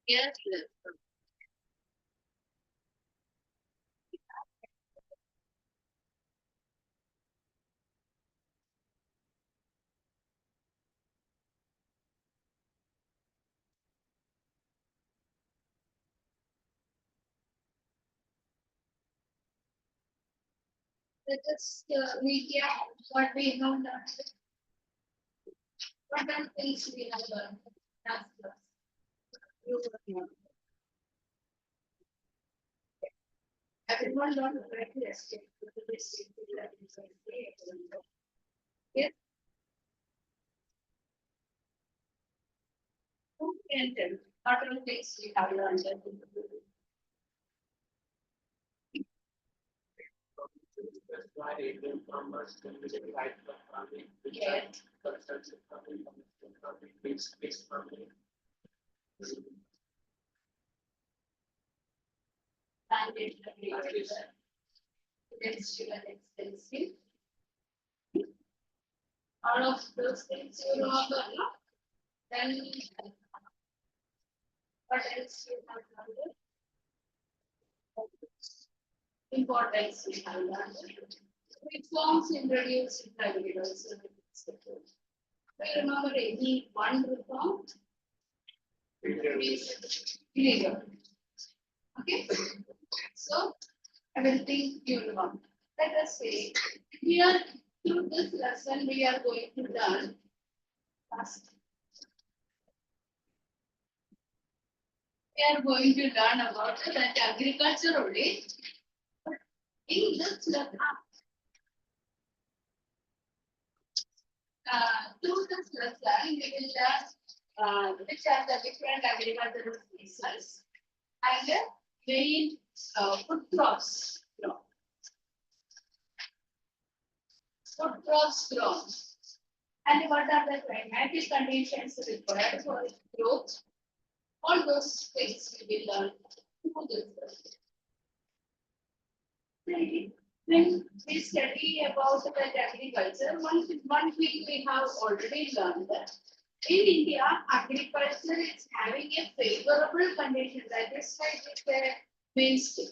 Yes, let us recap what we have done. What are things we have learned? That's the everyone learned correctly escape. Yes, who can tell? What are things we have learned? Yes. Standard agriculture. Intensive and extensive. All of those things you know about, no? Then what else you have learned? Importance we have learned. Reforms introduced in agriculture. Do you remember any one reform? Illegal. Okay. So I will think you know. Let us say here through this lesson we are going to learn first. We are going to learn about that agriculture only. In this lesson, through this lesson, we will learn which are the different agricultural species and main food crops. Food crops grown. And what are the climatic conditions required for growth? All those things we will learn through this. When we study about the agriculture, one thing we have already learned that in India, agriculture is having a favorable condition. That is why it is a mainstay.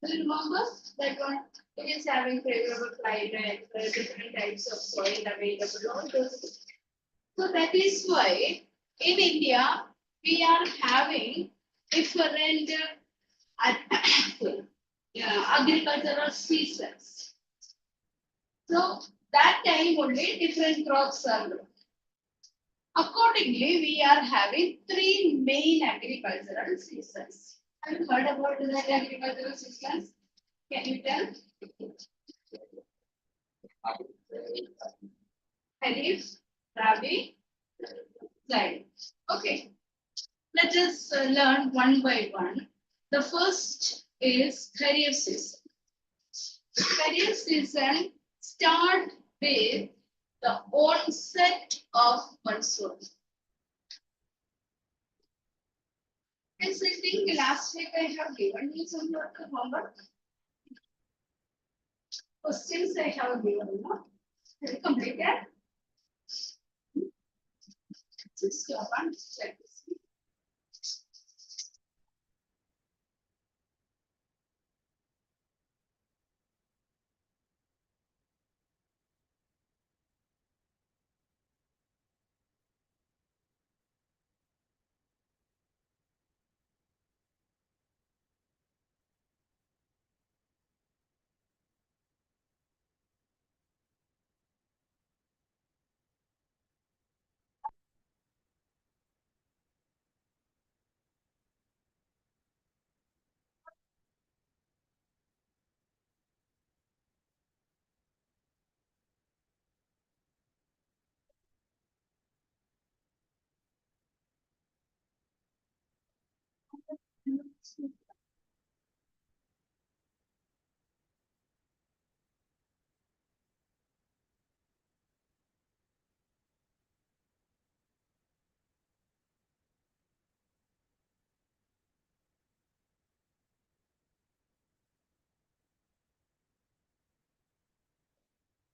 Do you remember that one? It is having favorable climate, different types of soil available, all those. So that is why in India we are having different agricultural seasons. So that time only different crops are grown. Accordingly, we are having three main agricultural seasons. Have you heard about the agricultural seasons? Can you tell? Kharif, Rabi, Zaid. Okay. Let us learn one by one. The first is Kharif season. Kharif season start with the onset of monsoon. Yes, I think last week I have given you some homework. Questions I have given. No? Have you completed? Just one check.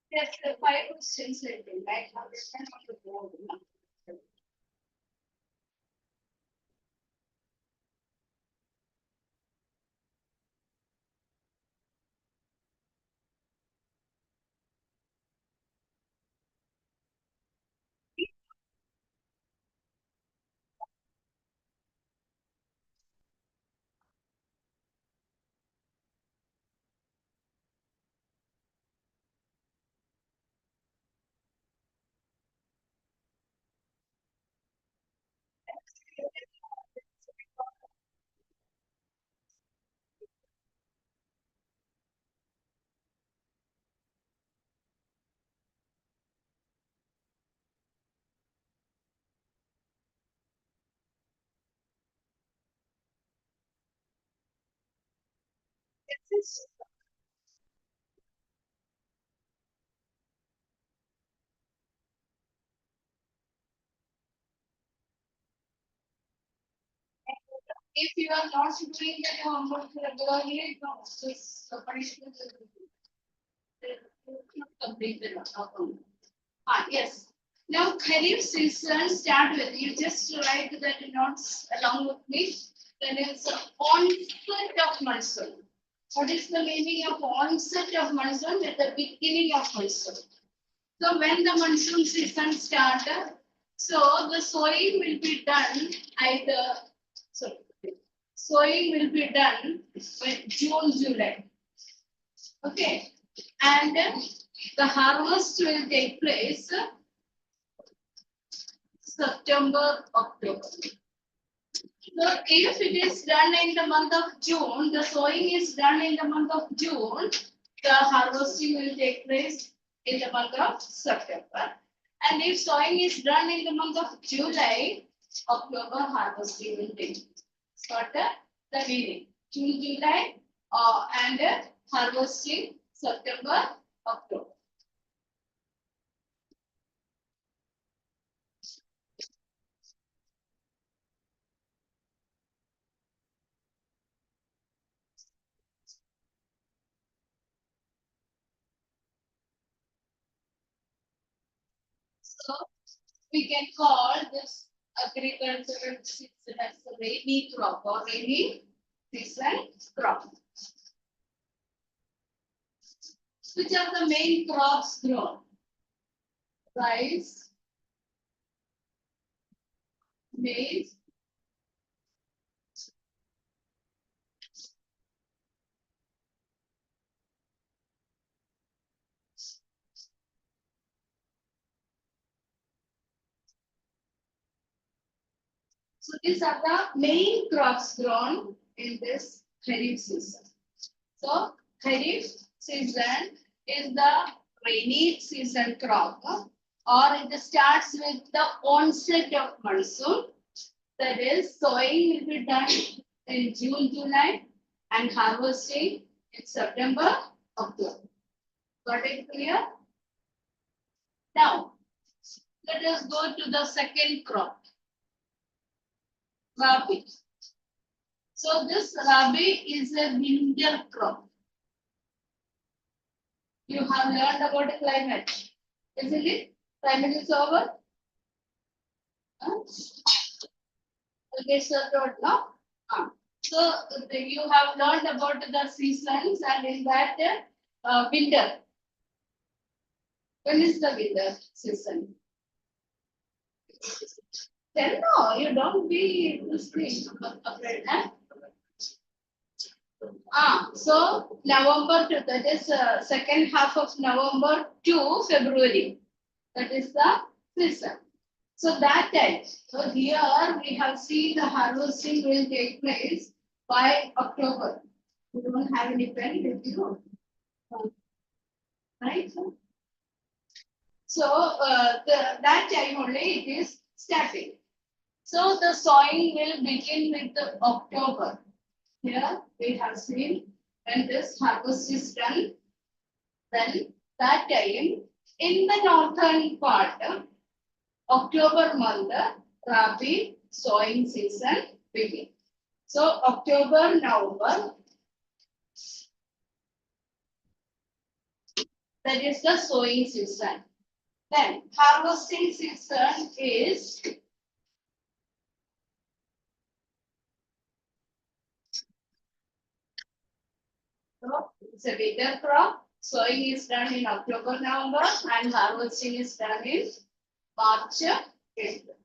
Yes, the five questions will be like how this kind of the board. If you are not doing the homework regularly, no, this punishment will complete the account. Yes. Now, Kharif season start with, you just write that notes along with me. Then it's onset of monsoon. What is the meaning of onset of monsoon? At the beginning of monsoon. So when the monsoon season started, so the sowing will be done either, so sowing will be done by June, July. Okay. And the harvest will take place September, October. So if it is done in the month of June, the sowing is done in the month of June, the harvesting will take place in the month of September. And if sowing is done in the month of July, October harvesting will take place. Got the meaning? June, July, and harvesting September, October. So we can call this agricultural season as a rainy crop or rainy season crop. Which are the main crops grown? Rice, maize, so these are the main crops grown in this Kharif season. So Kharif season is the rainy season crop, or it starts with the onset of monsoon. That is, sowing will be done in June, July, and harvesting in September, October. Got it clear? Now, let us go to the second crop, Rabi. So this Rabi is a winter crop. You have learned about the climate, isn't it? Climate is over. Okay, so now. So you have learned about the seasons, and in that winter. When is the winter season? Then no, you don't be afraid. Huh? So November to, that is second half of November to February. That is the season. So that time, so here we have seen the harvesting will take place by October. You don't have any pen with you, right? So that time only it is starting. So the sowing will begin with the October. Here we have seen when this harvest is done, then that time in the northern part, October month, Rabi sowing season begins. So October, November, that is the sowing season. Then harvesting season is it's a winter crop. Sowing is done in October, November, and harvesting is done in March, April.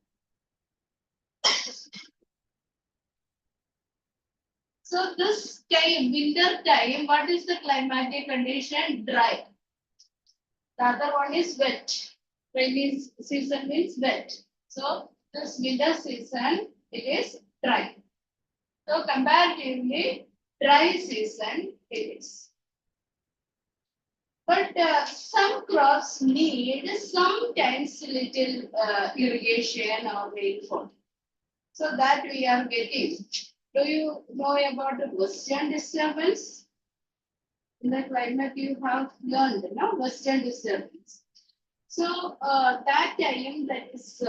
So this time, winter time, what is the climatic condition? Dry. The other one is wet. Rainy season means wet. So this winter season, it is dry. So comparatively, dry season it is. But some crops need sometimes little irrigation or rainfall. So that we are getting. Do you know about the Western disturbance? In the climate you have learned, no, western disturbance. So that time, that is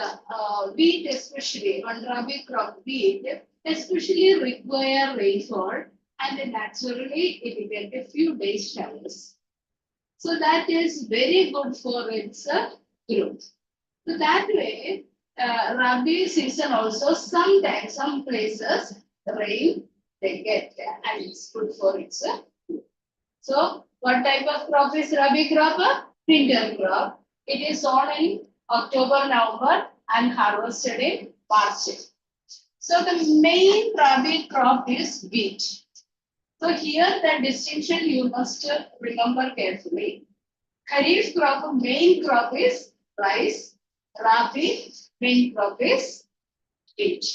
wheat, especially on rabi crop wheat, especially require rainfall, and naturally it will get a few days showers. So that is very good for its growth. So that way, rabi season also sometimes some places rain they get, and it's good for its growth. So what type of crop is rabi crop? Winter crop. It is sown in October, November and harvested in March. So the main rabi crop is wheat. So here the distinction you must remember carefully. Kharif crop, main crop is rice. Rabi, main crop is wheat.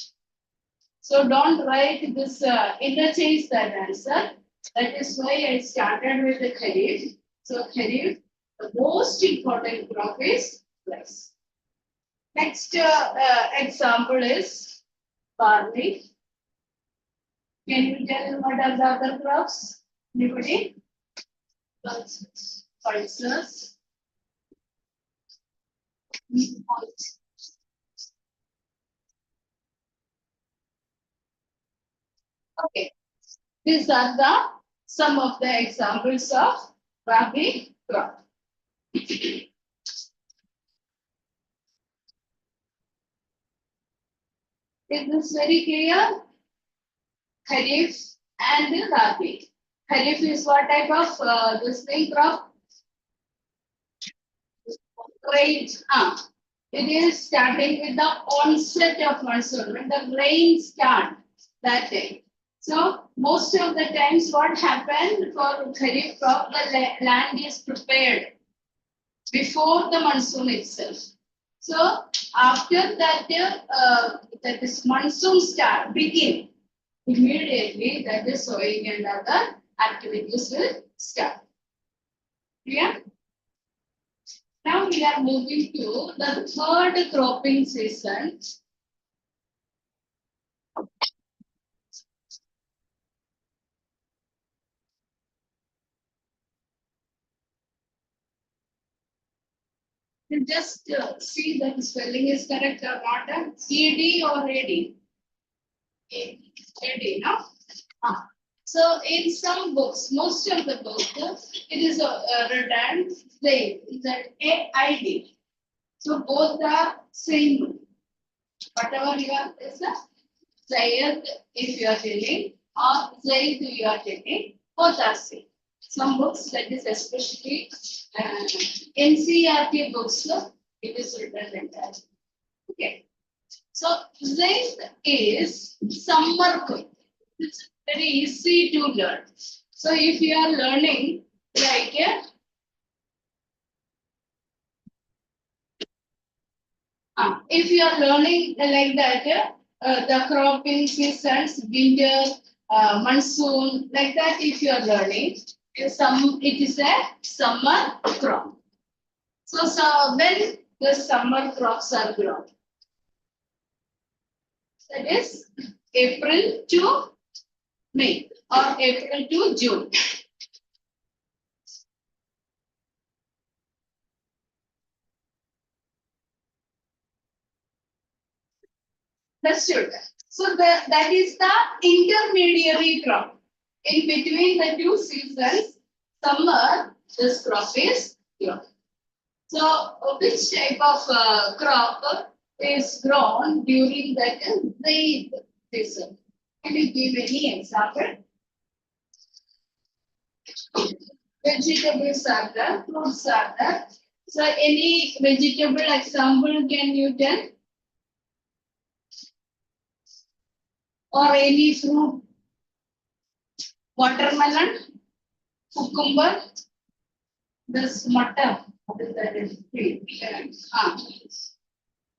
So don't write this, interchange that answer. That is why I started with the Kharif. So Kharif, the most important crop is rice. Next example is barley. Can you tell what are the other crops? Anybody? Pulses. Okay. These are the some of the examples of rabi crop. Is this very clear? Kharif and rabi. Kharif is what type of this thing crop? Rain. It is starting with the onset of monsoon when the rain start that day. So most of the times, what happened for Kharif crop, the land is prepared before the monsoon itself. So after that, that is monsoon start begin immediately. That is sowing and other activities will start. Clear? Now we are moving to the third cropping season. You just see that the spelling is correct or not. ED or AD? AD, no? So in some books, most of the books, it is written that AID. So both are same. Whatever you are, is a Zayed if you are telling, or Zaid you are telling, both are same. Some books, that is especially NCERT books, it is written like that. Okay. So Zaid is summer crop. It's very easy to learn. So if you are learning like if you are learning like that, the cropping seasons, winter, monsoon, like that, if you are learning, it is a summer crop. So when the summer crops are grown, that is April to May or April to June. Understood. So that is the intermediary crop. In between the two seasons, summer, this crop is grown. So which type of crop is grown during that Zaid season? Can you give any example? Vegetables are there, fruits are there. So any vegetable example can you tell? Or any fruit? Watermelon, cucumber, this mutton, what is that?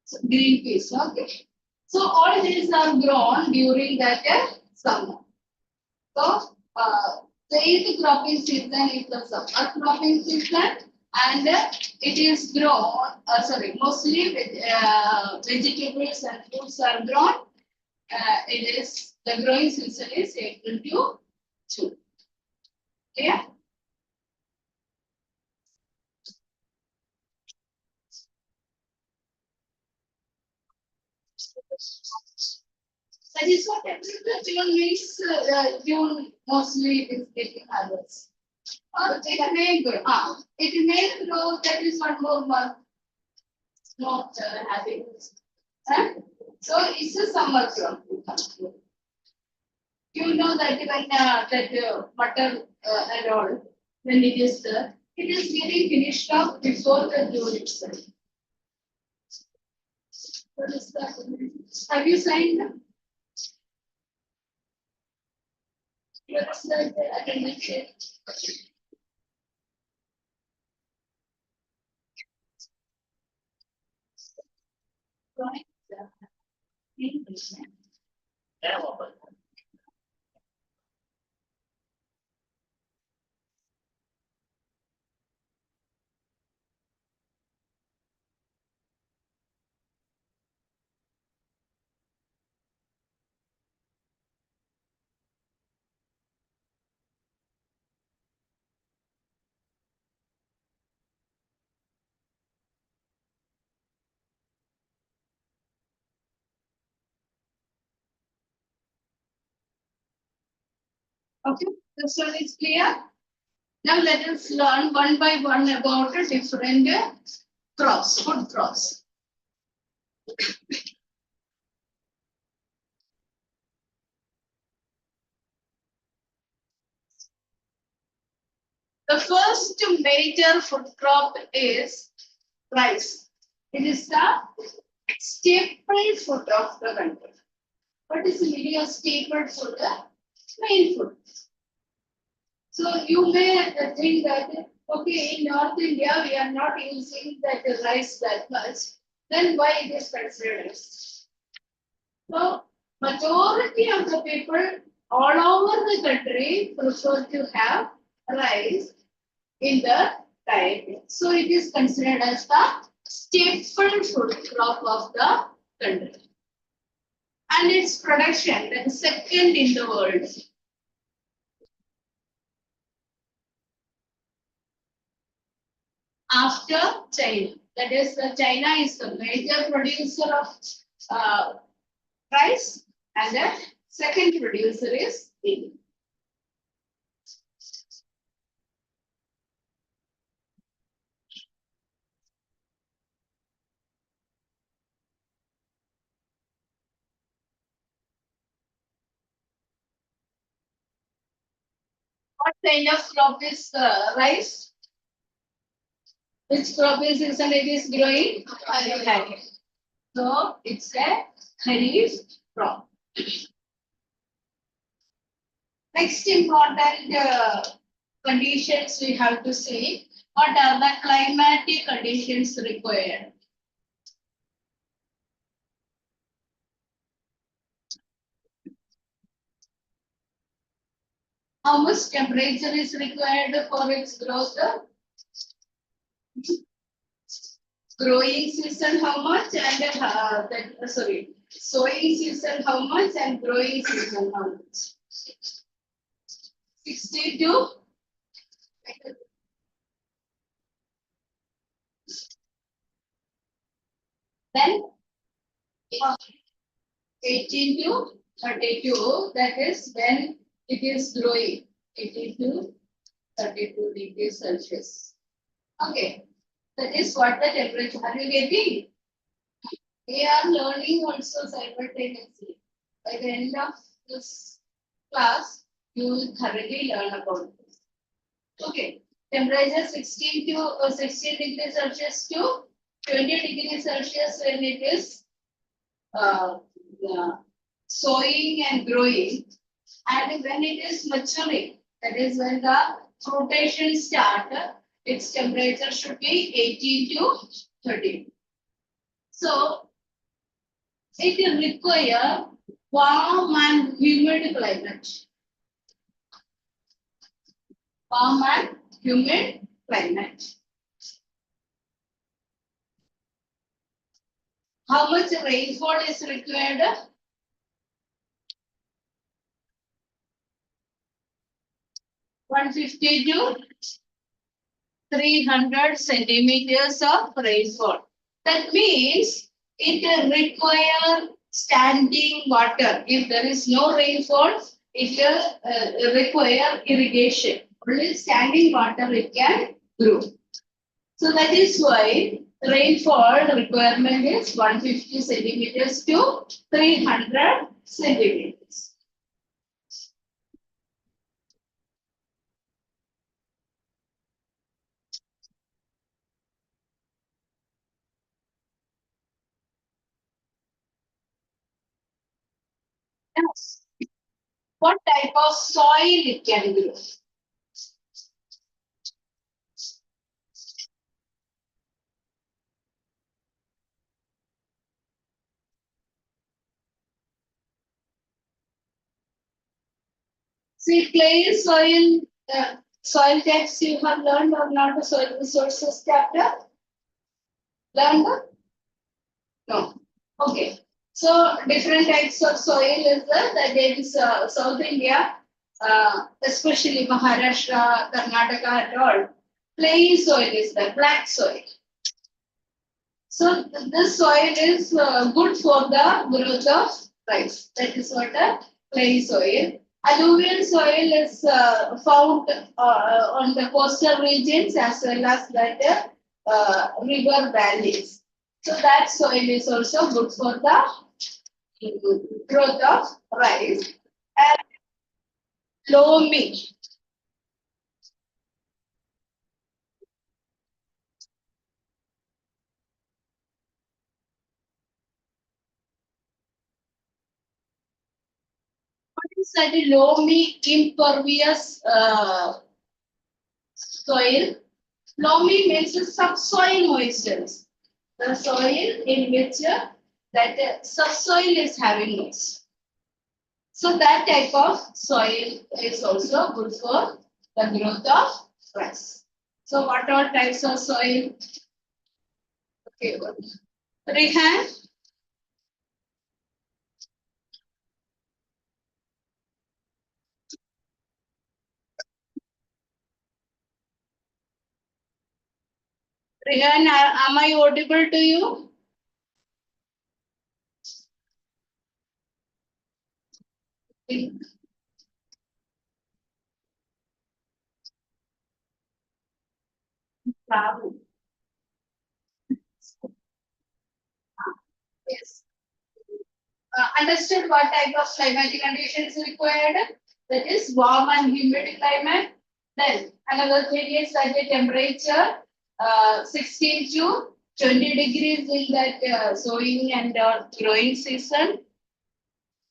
So green peas, okay. So all these are grown during that summer. So the eighth cropping season is the summer cropping season, and it is grown. Mostly with, vegetables and fruits are grown. It is the growing season is April to June. Yeah. That is what June means. June mostly is getting harvest. Or it may grow. It may grow. That is one more month. Not having. So it's a summer crop. You know that when that butter and all, when it is getting finished off before the June itself. What is that? Have you signed them? What is that? I can make it. Right. Okay, this one is clear. Now let us learn one by one about the different crops, food crops. The first major food crop is rice. It is the staple food of the country. What is the meaning of staple food? The main food. So you may think that, okay, in North India, we are not using that rice that much. Then why it is considered as? So majority of the people all over the country prefer to have rice in the diet. So it is considered as the staple food crop of the country. And its production, the second in the world. After China. That is, China is the major producer of rice, and the second producer is India. What kind of crop is rice? Which crop is and it is growing? Kharif. So it's a Kharif crop. Next important conditions we have to see. What are the climatic conditions required? How much temperature is required for its growth? Growing season how much and sowing season how much and growing season how much? 62. Then 18 to 32, that is when it is growing. 18 to 32 degrees Celsius. Okay, that is what the temperature. Are you getting? We are learning also simultaneously. By the end of this class, you will thoroughly learn about this. Okay, temperature 16 to 16 degrees Celsius to 20 degrees Celsius when it is sowing and growing, and when it is maturing, that is when the fruitation start, its temperature should be 18 to 30. So it requires warm and humid climate. Warm and humid climate. How much rainfall is required? 150 to 300 centimeters of rainfall. That means it requires standing water. If there is no rainfall, it will require irrigation. Only standing water it can grow. So that is why rainfall requirement is 150 centimeters to 300 centimeters. Yes. What type of soil it can grow? See, clay soil, soil types you have learned or not the soil resources chapter? Learned? No. Okay. So different types of soil is there. That is South India, especially Maharashtra, Karnataka and all. Clay soil is the black soil. So this soil is good for the growth of rice. That is what a clay soil. Alluvial soil is found on the coastal regions as well as that river valleys. So that soil is also good for the growth of rice. And loamy. What is that loamy impervious soil? Loamy means the subsoil moistures. The soil in which that subsoil is having moisture. So that type of soil is also good for the growth of rice. So what are types of soil? Okay, good. Rehan, Rehan, am I audible to you? Yes. Understood what type of climatic conditions required? That is warm and humid climate. Then another thing is that the temperature 16 to 20 degrees in that sowing and growing season.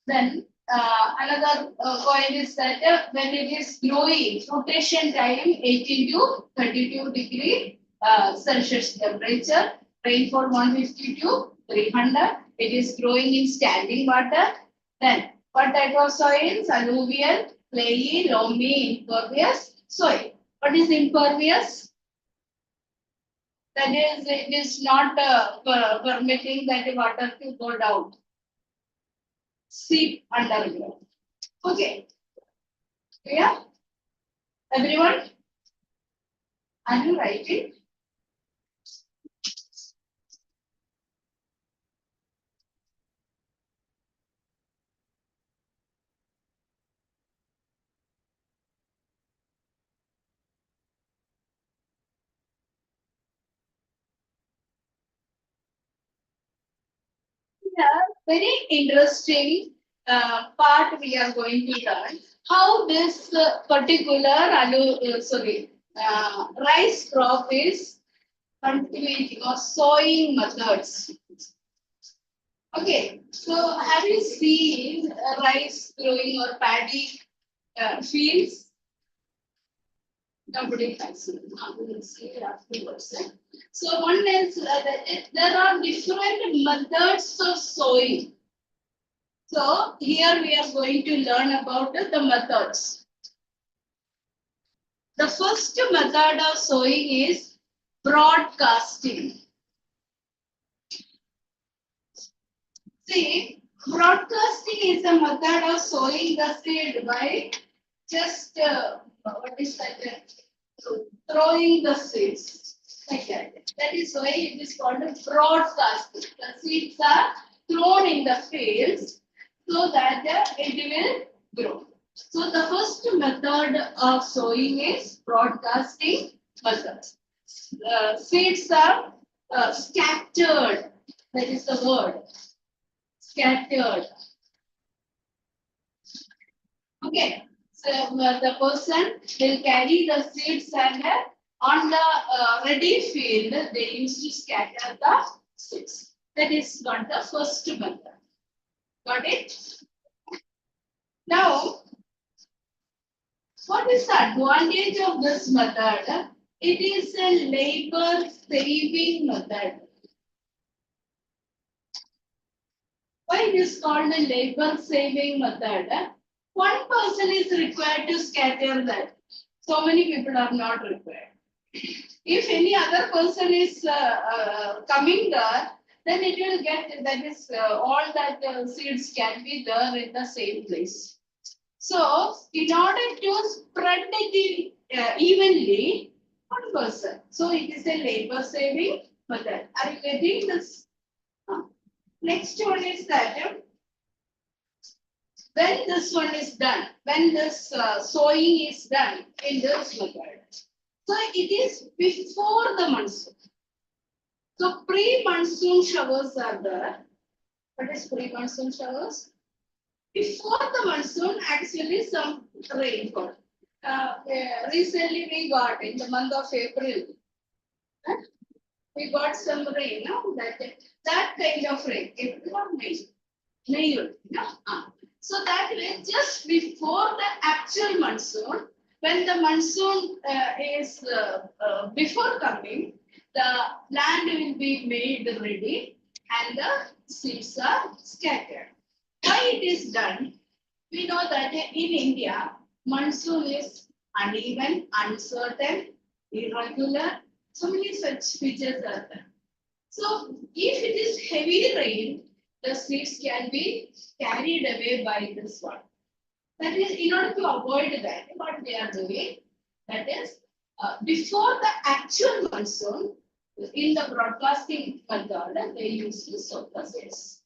Then another point is that when it is growing, rotation time 18 to 32 degree Celsius temperature, rainfall 150 to 300. It is growing in standing water. Then what type of soils? Alluvial, clayey, loamy, impervious soil. What is impervious? That is, it is not permitting that the water to go down, seep underground. Okay. Yeah, everyone, are you writing? Yeah, very interesting part we are going to learn how this particular rice crop is cultivating or sowing methods. Okay, so have you seen rice growing or paddy fields? Nobody has seen. We will see it afterwards. So one is that there are different methods of sowing. So here we are going to learn about the methods. The first method of sowing is broadcasting. See, broadcasting is a method of sowing the seed by just what is that? Throwing the seeds like that. That is why it is called a broadcasting. The seeds are thrown in the fields so that it will grow. So the first method of sowing is broadcasting method. Seeds are scattered. That is the word. Scattered. Okay. So the person will carry the seeds and on the ready field they used to scatter the seeds. That is not the first method. Got it? Now, what is the advantage of this method? It is a labor saving method. Why it is called a labor saving method? One person is required to scatter that. So many people are not required. If any other person is coming there, then it will get that is all that seeds can be there in the same place. So, in order to spread it evenly, one person. So, it is a labor saving method. Are you getting this? Next one is that when this one is done, when this sowing is done in this method, so it is before the monsoon. So pre-monsoon showers are there. What is pre-monsoon showers? Before the monsoon, actually some rainfall. Recently we got in the month of April, we got some rain. No? That kind of rain. April or May. May. No? So that way, just before the actual monsoon, when the monsoon is before coming, the land will be made ready and the seeds are scattered. Why it is done? We know that in India, monsoon is uneven, uncertain, irregular. So many such features are there. So if it is heavy rain, the seeds can be carried away by this one. That is, in order to avoid that, what they are doing, that is, before the actual monsoon, in the broadcasting method, they used to sow the seeds.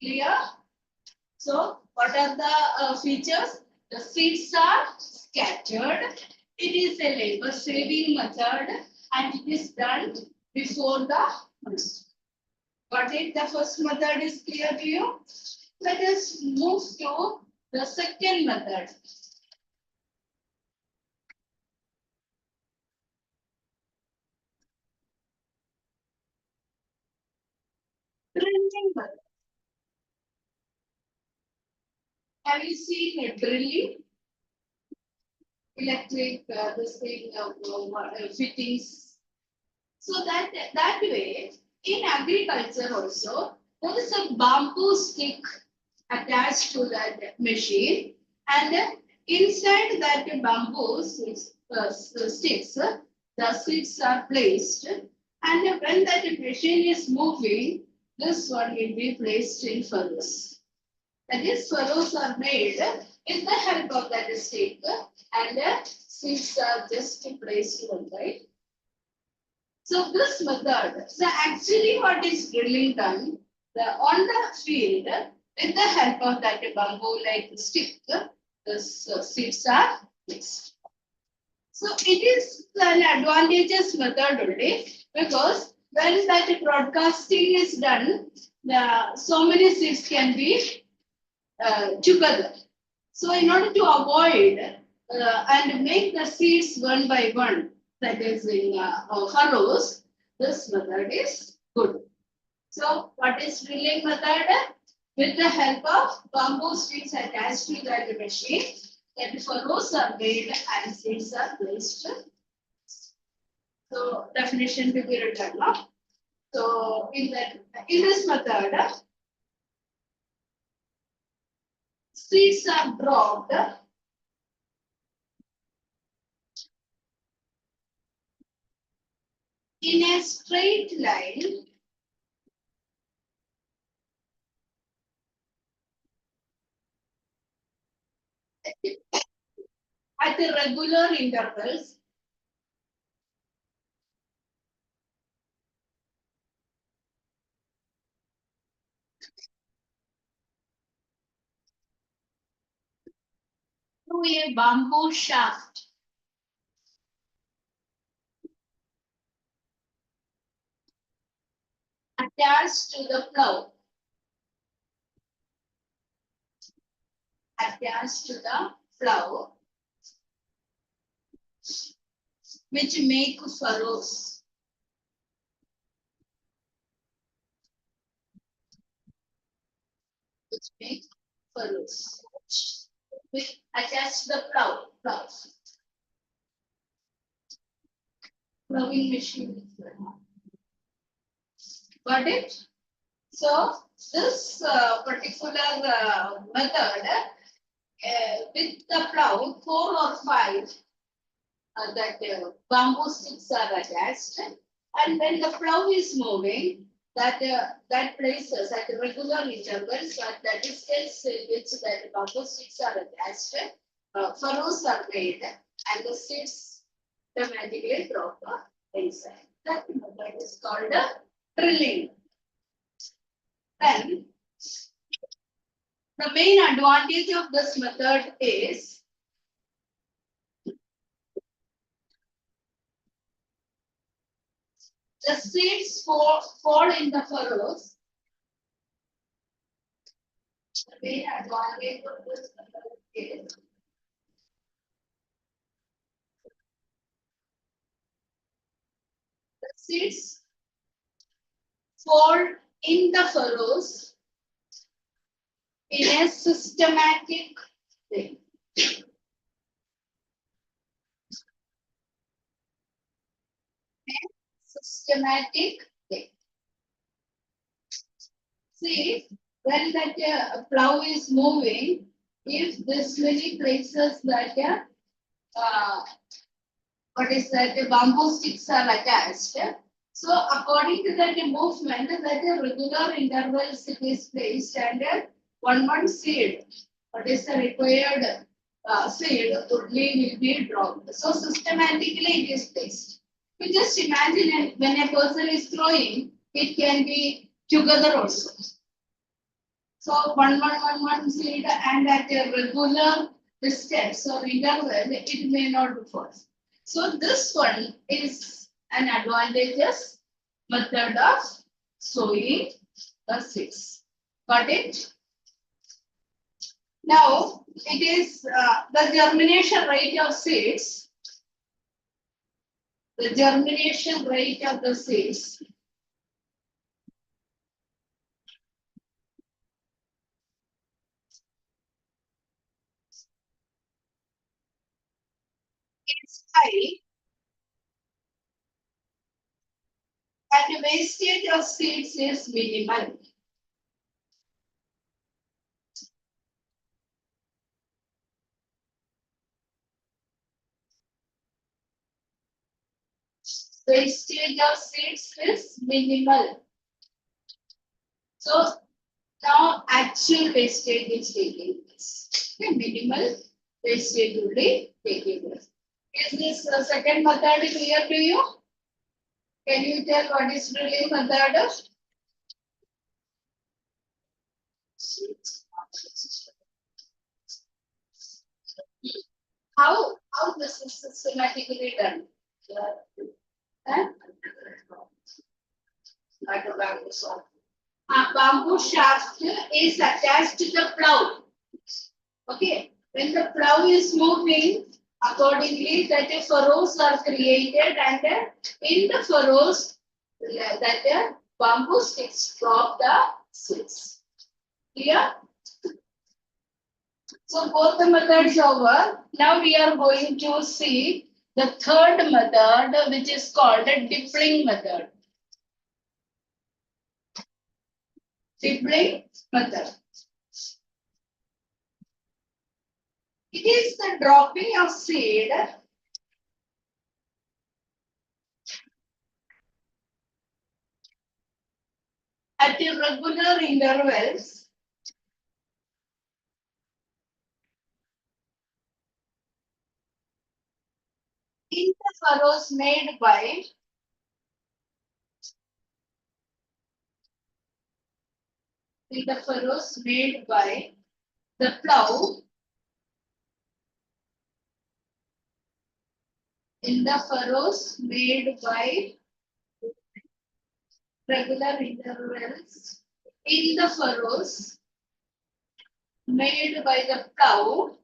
Clear? So, what are the features? The seeds are scattered. It is a labor saving method and it is done before the monsoon. Got it? The first method is clear to you. Let us move to the second method. Drilling method. Have you seen a drilling? Electric, this thing, fittings. So that way, in agriculture also, there is a bamboo stick attached to that machine, and inside that bamboo sticks, the seeds are placed, and when that machine is moving, this one will be placed in furrows. That is, furrows are made with the help of that stick, and seeds are just placed one side. So this method, so actually what is drilling done, on the field, with the help of that bamboo like stick, the seeds are placed. So it is an advantageous method only because when that broadcasting is done, so many seeds can be together. So in order to avoid and make the seeds one by one, that is in furrows, this method is good. So what is drilling method? With the help of bamboo sticks attached to that machine, that furrows are made and seeds are placed. So definition to be written now. So in this method, seeds are dropped in a straight line at regular intervals through a bamboo shaft attached to the plow. Attached to the plow, which make furrows. Which make furrows. Which attach the plow. Plowing machine. Got it? So this particular method with the plow, 4 or 5 that bamboo sticks are attached, and when the plow is moving, that places at regular intervals at the distance in which that bamboo sticks are attached, furrows are made, and the seeds automatically drop inside. That method is called drilling. Then the main advantage of this method is the seeds fall in the furrows. The main advantage of this method is the seeds fall in the furrows in a systematic way. Systematic way. See, when that plow is moving, if this many places that what is that the bamboo sticks are attached. So according to that movement, that regular intervals it is placed, and one seed, what is the required seed only will be dropped. So systematically it is placed. You just imagine when a person is throwing, it can be together also. So one seed, and at a regular distance or interval, it may not be false. So this one is an advantageous method of sowing the seeds. Got it? Now it is the germination rate of seeds. The germination rate of the seeds is high, and wastage of seeds is minimal. Wastage of seeds is minimal. So now actual wastage is taking place. Okay, minimal wastage will be taking place. Is this second method clear to you? Can you tell what is drilling method? How this is systematically done? Huh? A bamboo shaft is attached to the plow. Okay, when the plow is moving, accordingly that furrows are created, and in the furrows that bamboo sticks drop the seeds. Clear? So both the methods over. Now we are going to see the third method, which is called a dippling method. Dippling method. It is the dropping of seed at irregular intervals in the furrows made by in the furrows made by the plow, in the furrows made by regular intervals, in the furrows made by the plow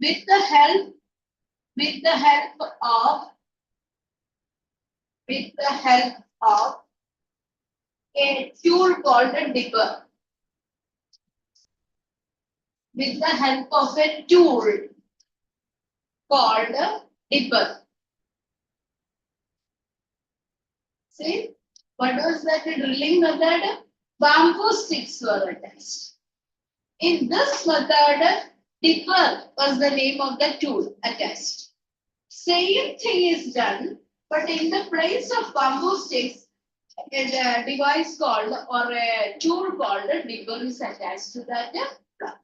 with the help with the help of with the help of a tool called a dipper. With the help of a tool called a dipper. See, what was that drilling method? Bamboo sticks were attached. In this method, dipper was the name of the tool attached. Same thing is done, but in the place of bamboo sticks, a device called or a tool called a dipper is attached to that plow.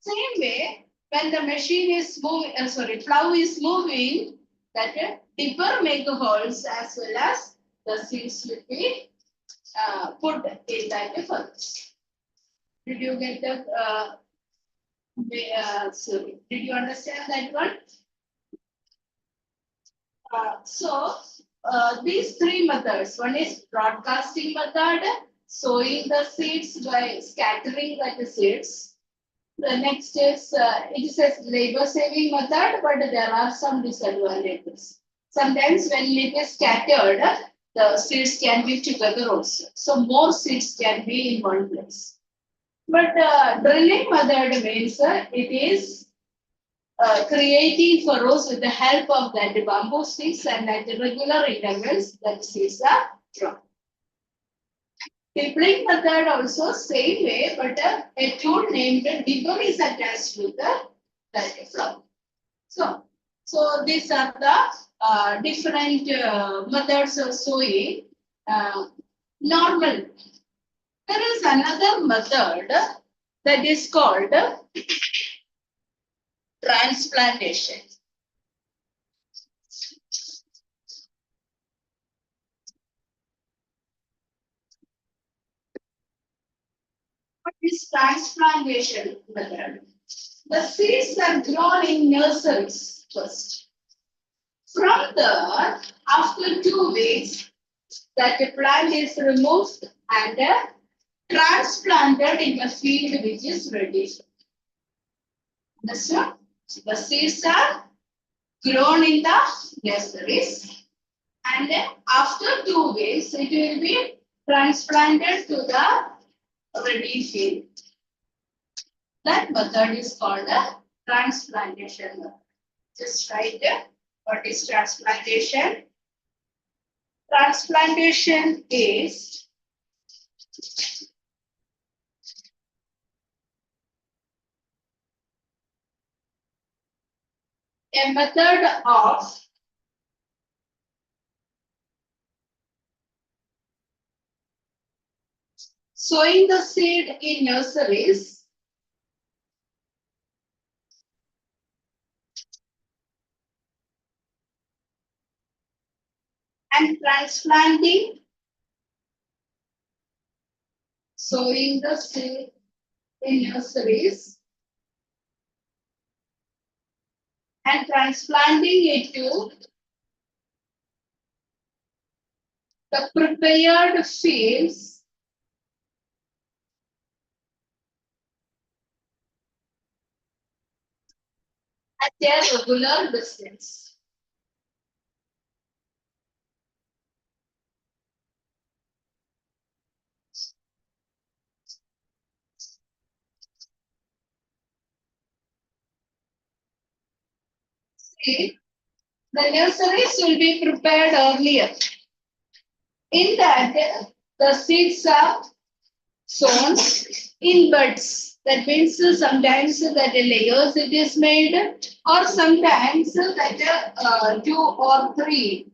Same way, when the machine is moving, plow is moving, that dipper make holes as well as the seeds will be put in that furnace. Did you get the? Sorry, did you understand that one? These three methods. One is broadcasting method, sowing the seeds by scattering the seeds. The next is it is a labor saving method, but there are some disadvantages. Sometimes when it is scattered, the seeds can be together also. So more seeds can be in one place. But drilling method means it is creating furrows with the help of that bamboo sticks and at regular intervals that seeds are dropped. Tippling method also same way, but a tool named dipper is attached with the flow. So these are the different methods of sowing. Normal. There is another method that is called transplantation. What is transplantation method? The seeds are grown in nurseries first. From there, after 2 weeks, that the plant is removed and transplanted in a field which is ready. Understood? The seeds are grown in the nurseries and after 2 weeks, it will be transplanted to the ready field. That method is called a transplantation method. Just write what is transplantation. Transplantation is a method of sowing the seed in nurseries and transplanting, sowing the seed in nurseries and transplanting it to the prepared fields at a regular distance. See, the nurseries will be prepared earlier. In that, the seeds are sown in buds. That means sometimes that layers it is made, or sometimes that 2 or 3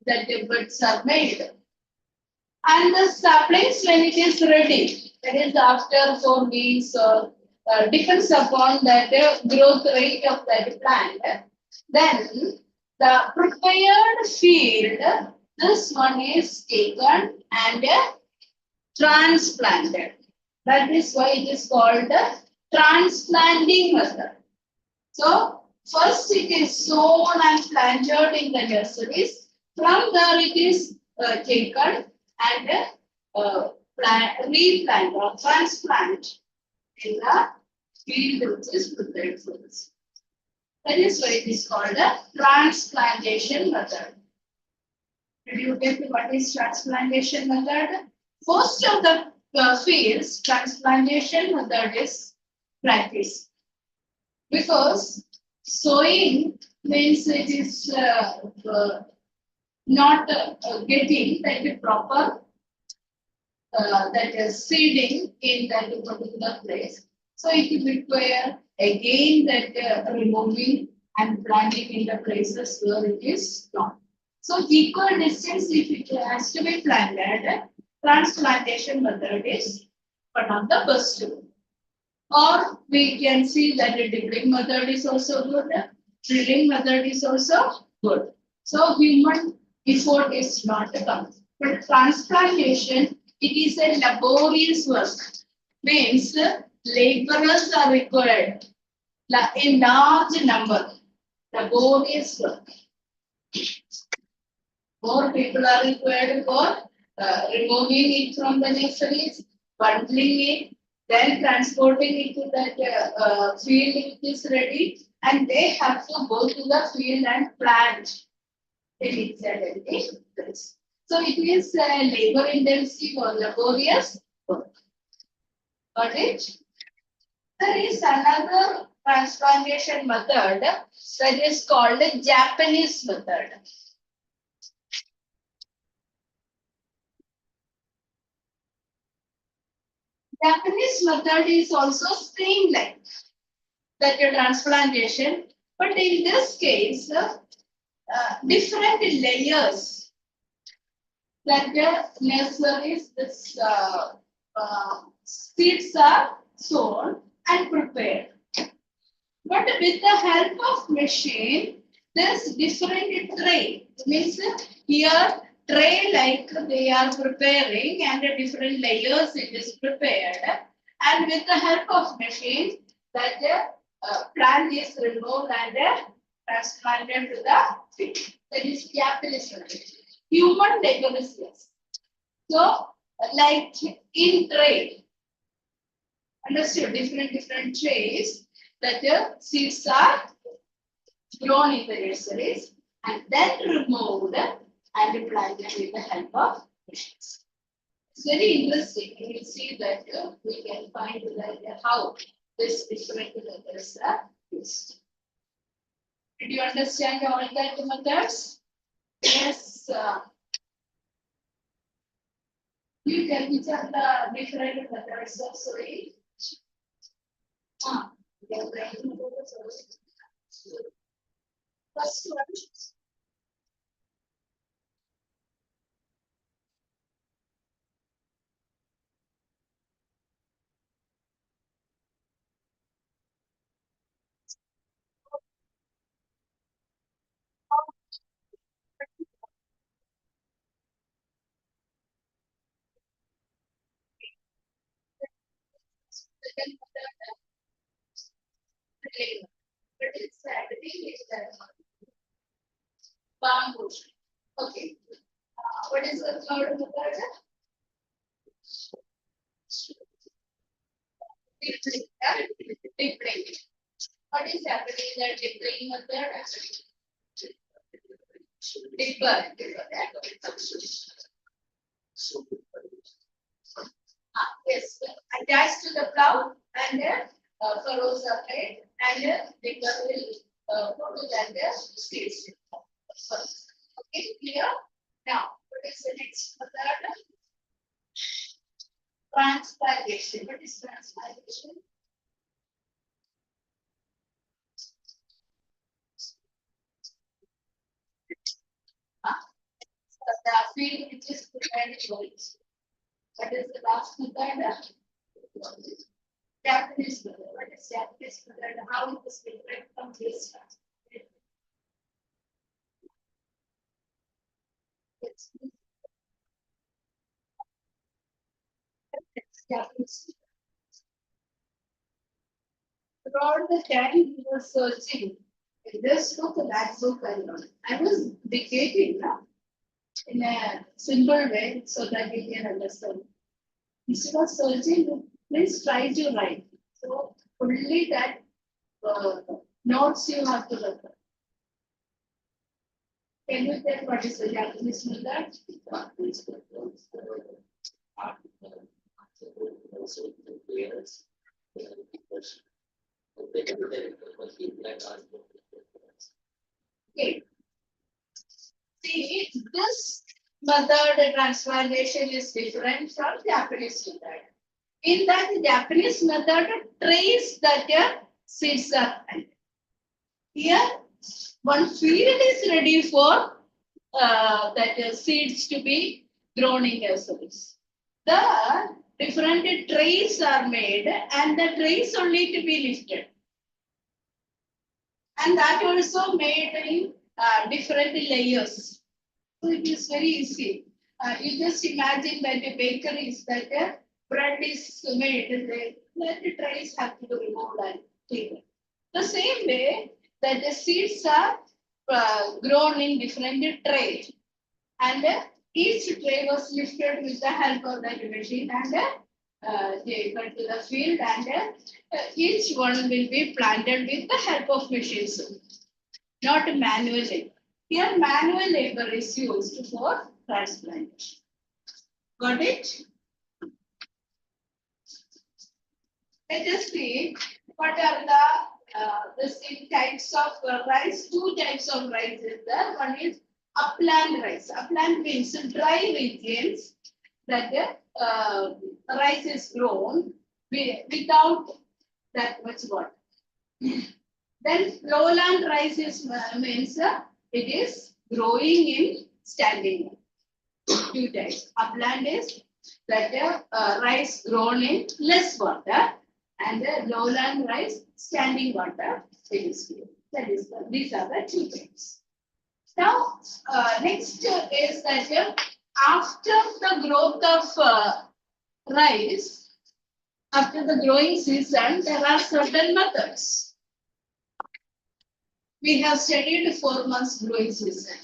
that the buds are made. And the saplings when it is ready, that is after 4 weeks or depends upon that growth rate of that plant. Then the prepared field, This one is taken and transplanted. That is why it is called the transplanting method. So first it is sown and planted in the nurseries. From there it is taken and replant or transplant in the field which is prepared for this. That is why it is called a transplantation method. Did you get what is transplantation method? Most of the fields, transplantation method is practiced. Because sowing means it is not getting that proper that is seeding in that particular place. So it will require again that removing and planting in the places where it is not. So equal distance if it has to be planted, transplantation method is one of the best one. Or we can see that the digging method is also good, drilling method is also good. So human effort is not come. But transplantation, it is a laborious work. Means laborers are required in large number. Laborious work. More people are required for removing it from the nurseries, bundling it, then transporting it to that field if it is ready, and they have to go to the field and plant in its identity. So it is labor intensive or laborious work. Got it? There is another transplantation method that is called the Japanese method. Japanese method is also streamlined that your transplantation, but in this case, different layers that the nurseries, this seeds are sown and prepared. But with the help of machine, there is different tray. It means here tray like they are preparing and different layers it is prepared. And with the help of machine, that plant is removed and transplanted to the field. That is Japanese method. Human labor is less. So, like in tray, understood different trays that the seeds are grown in the nurseries and then removed and planted with the help of machines. It's very interesting. You will see that we can find that how this different methods are used. Did you understand all that methods? Yes. You can which are the different methods of sowing. First one. Second method, but it's happening is that bamboo. Okay. What is the third method? Deep brain. What is happening in the deep brain method? Deeper. Yes, attached to the plow and furrows are made and deeper will put it and stays. Okay, clear? Now, what is the next method? Transplantation. What is transplantation? The field which is prepared for it. That is the last method. Japanese method. What is Japanese method? How it is different from this? Throughout the time he was searching this book, that book, and all. I was dictating in a simple way so that you can understand. Instead of searching, please try to write. So only that uh, notes you have to refer. Can you tell what is the Japanese method? Okay. See, this method translation is different from Japanese method. In that Japanese method, trace that seeds are planted. Here, one field is ready for that seeds to be grown in nurseries. The different trays are made and the trays only to be lifted. And that also made in different layers. So it is very easy. You just imagine that a bakery is that bread is made, the trays have to be removed and taken. The same way that the seeds are grown in different trays, and each tray was lifted with the help of that machine and taken to the field, and each one will be planted with the help of machines, not manually. Here, manual labor is used for transplantation. Got it? Let us see what are the same types of rice. Two types of rice is there. One is upland rice. Upland means dry regions that rice is grown without that much water. Then lowland rice is means it is growing in standing. Two types. Upland is that rice grown in less water, and the lowland rice standing water it is here. That is these are the two types. Now next is that after the growth of rice, after the growing season, there are certain methods. We have studied 4 months growing season.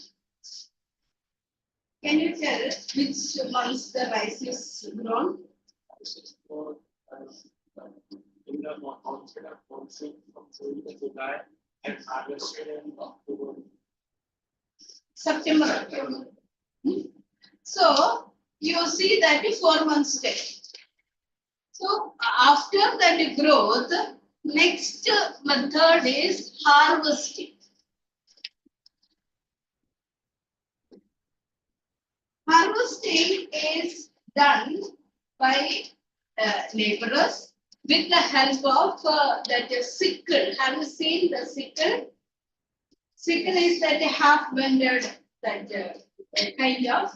Can you tell which months the rice is grown? In the onset of monsoon from June to July and harvested in October. September, October. So you see that 4 months take. So after that growth, next method is harvesting. Harvesting is done by laborers with the help of that sickle. Have you seen the sickle? Sickle is that half-bended that kind of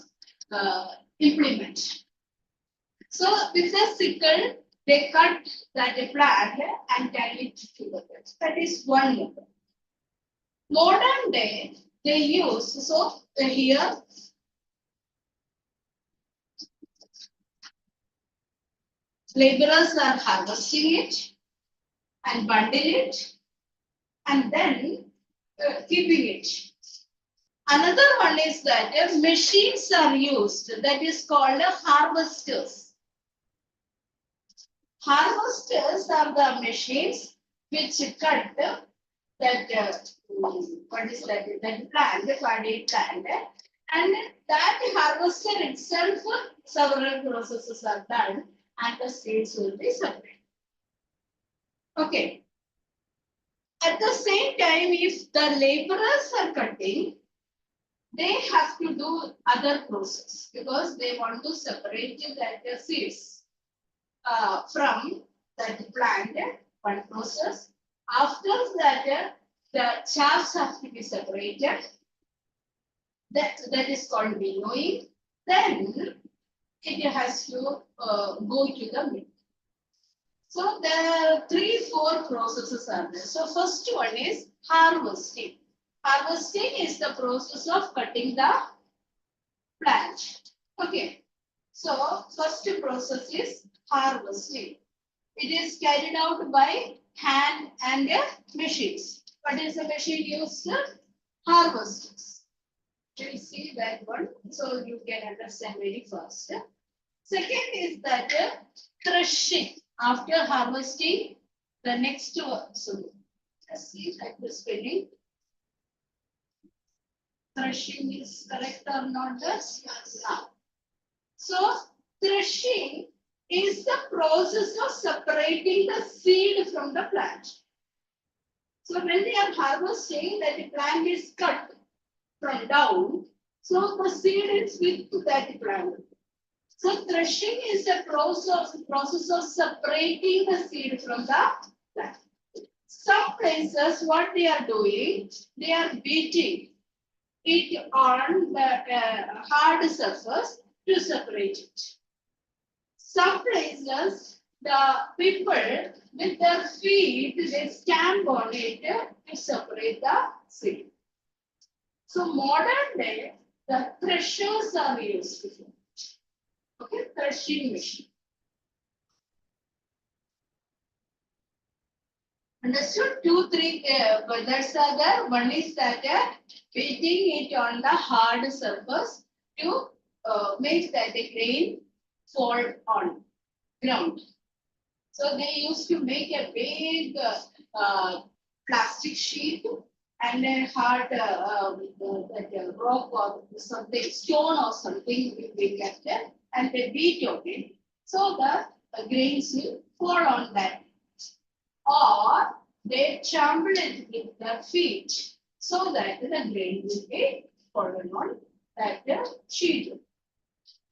implement. So with the sickle, they cut that plant and tie it to the bed. That is one method. Modern day, they use, so here, laborers are harvesting it and bundle it and then keeping it. Another one is that machines are used, that is called harvesters. Harvesters are the machines which cut that what is that plant, paddy plant, and that harvester itself several processes are done and the seeds will be separated. Okay. At the same time, if the laborers are cutting, they have to do other process because they want to separate that seeds from that plant, one process. After that, the chaffs have to be separated. That is called winnowing. Then it has to go to the mill. So there are 3-4 processes are there. So first one is harvesting. Harvesting is the process of cutting the plant. Okay. So first process is harvesting. It is carried out by hand and machines. What is the machine used? Harvesters. You see that one, so you can understand very fast. Second is that threshing. After harvesting, the next one. So let's see that the spelling. Threshing is correct or not? Yes. So threshing is the process of separating the seed from the plant. So when they are harvesting, that the plant is cut from down, so the seed is with that plant. So threshing is a process of separating the seed from the plant. Some places, what they are doing, they are beating it on the hard surface to separate it. Some places, the people with their feet, they stamp on it to separate the seed. So modern day, the threshers are used. Okay, threshing machine. Understood? Two, three methods are there. One is that beating it on the hard surface to make that the grain fall on ground. So they used to make a big plastic sheet and a hard that rock or something, stone or something will be kept there, and they beat on it. So the grains will fall on that. Or they trample it with their feet so that the grain will be fallen on that sheet.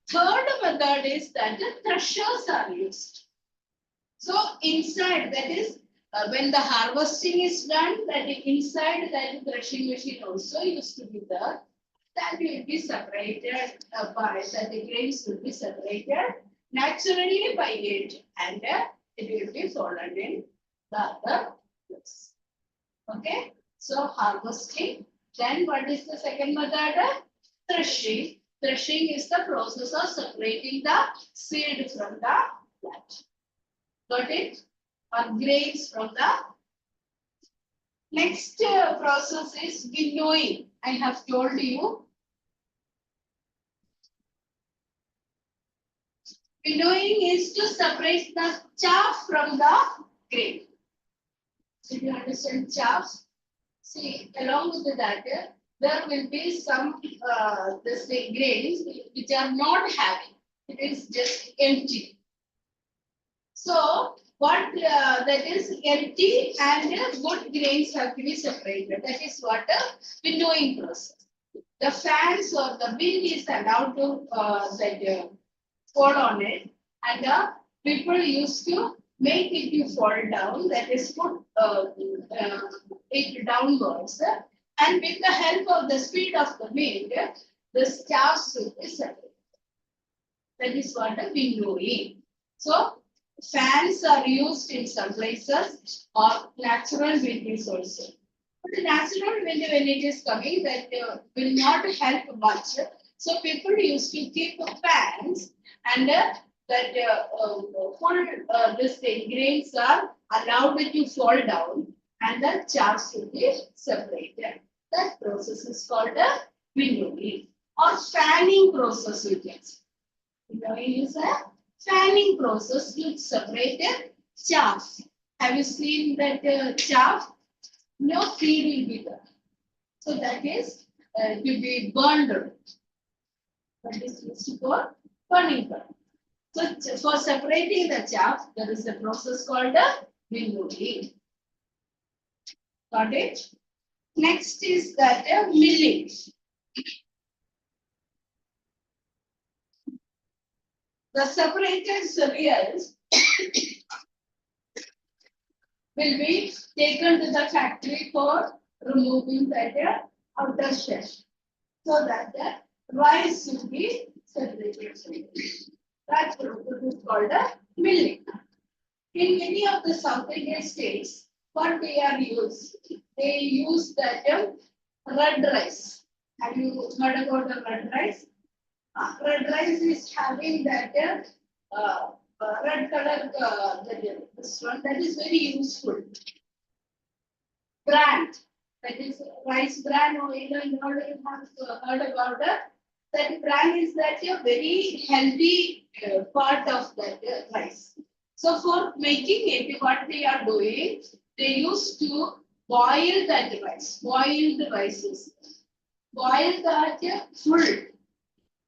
Third method is that the threshers are used. So inside, that is when the harvesting is done, that inside that threshing machine also used to be there. That will be separated by that the grains will be separated naturally by it, and it will be fallen in the other place. Okay, so harvesting. Then what is the second method? Threshing. Threshing is the process of separating the seed from the plant. Got it? Or grains from the. Next process is winnowing. I have told you. Winnowing is to separate the chaff from the grain. Did you understand chaff? See, along with that, there will be some this grains which are not having. It is just empty. So what that is empty and good grains have to be separated. That is what a winnowing process. The fans or the wind is allowed to fall on it, and people used to make it to fall down. That is put it downwards, and with the help of the speed of the wind, the chaff will be separated. That is what a winnowing. So fans are used in some places, or natural wind is also. But the natural wind, when it is coming, that will not help much. So people used to keep fans, and that full this grains are allowed to fall down, and the chaff should be separated. That process is called a winnowing or fanning process. You can say. Winnowing is a fanning process to separate chaff. Have you seen that chaff? No seed will be there. So that is to be burned. That is used for burning. So for separating the chaff, there is a process called a winnowing. Got it? Next is that milling. The separated cereals will be taken to the factory for removing that outer shell, so that the rice will be separated. That process is called a milling. In many of the South Indian states, what they use that red rice. Have you heard about the red rice? Red rice is having that red color, this one that is very useful. Bran, that is rice bran, or you know, you already have heard about that. That bran is that a very healthy part of that rice. So for making it, what they are doing, they used to boil that rice, boil the rices, boil that full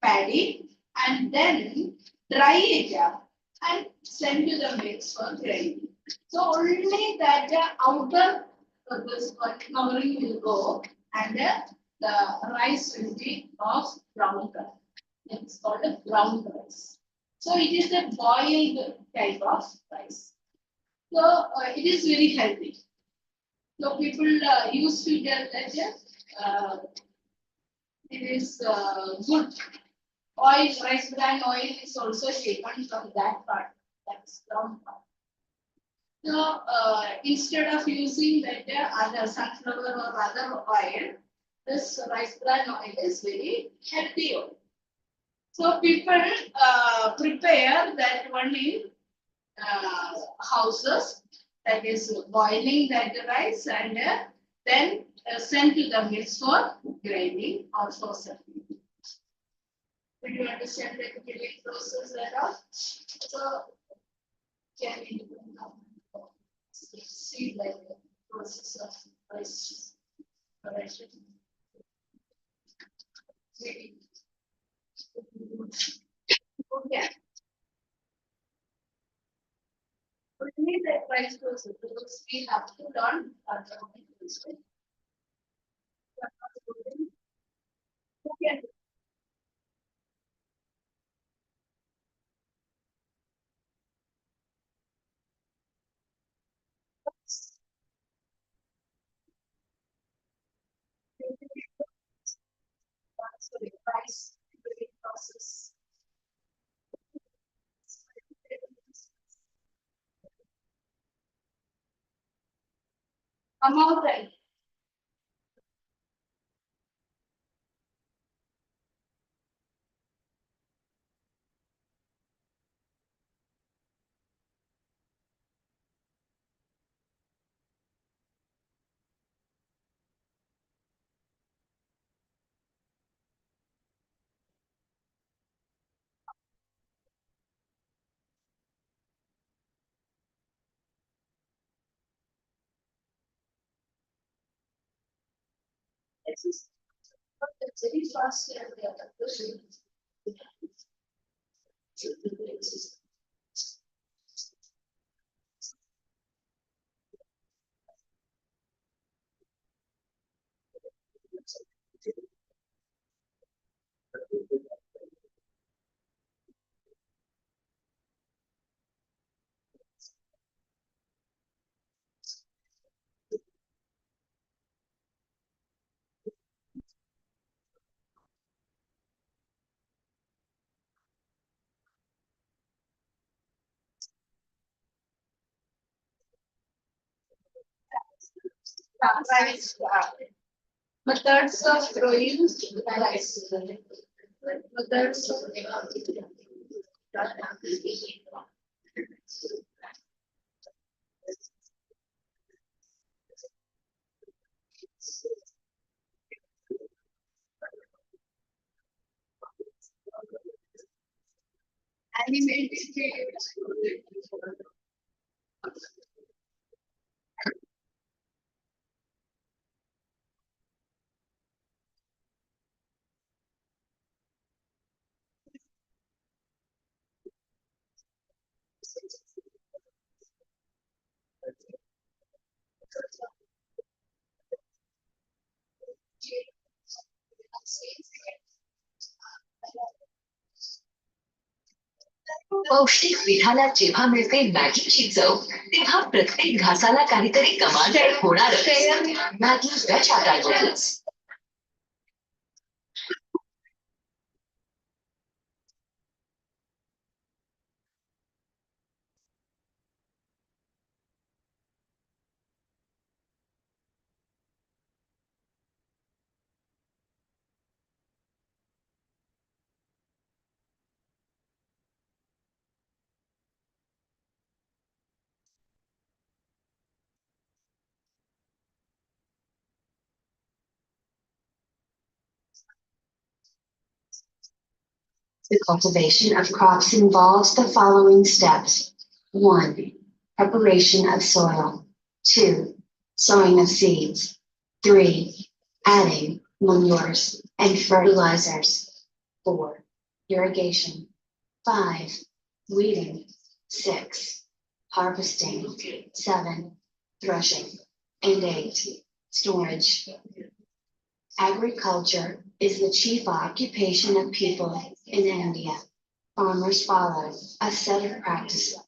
paddy, and then dry it up and send to the mix for grinding. So only that outer this one covering will go, and the rice will be of brown color. It's called a brown rice. So it is a boiled type of rice. So it is very healthy. So people used to tell that it is good. Oil, rice bran oil is also taken from that part, that is brown part. So instead of using that other sunflower or other oil, this rice bran oil is very healthy oil. So people prepare that one in houses, that is boiling that rice, and then send to the mills for grinding or for serving. Did you understand the giving process at all? So can we see like the process of rice correction? Maybe. Okay. Only the rice process because we have to learn our process. Okay. Sorry, rice giving process. Come out right. This is very fast and the other person. Rice methods of growing rice. Methods of animated. पौष्टिक विठाला जेव्हा मिळते मॅगीची चव तेव्हा प्रत्येक घासाला काहीतरी कमाल होणार Maggi veg आटा noodles The cultivation of crops involves the following steps. 1. Preparation of soil. 2. Sowing of seeds. 3. Adding manures and fertilizers. 4. Irrigation. 5. Weeding. 6. Harvesting. 7. Threshing. And 8. Storage. Agriculture is the chief occupation of people in India. Farmers follow a set of practices.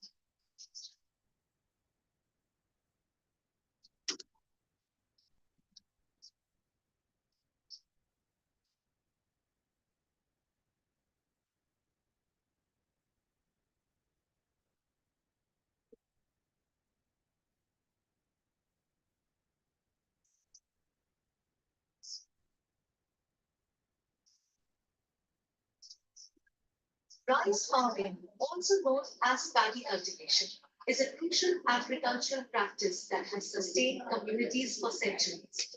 Rice farming, also known as paddy cultivation, is a crucial agricultural practice that has sustained communities for centuries.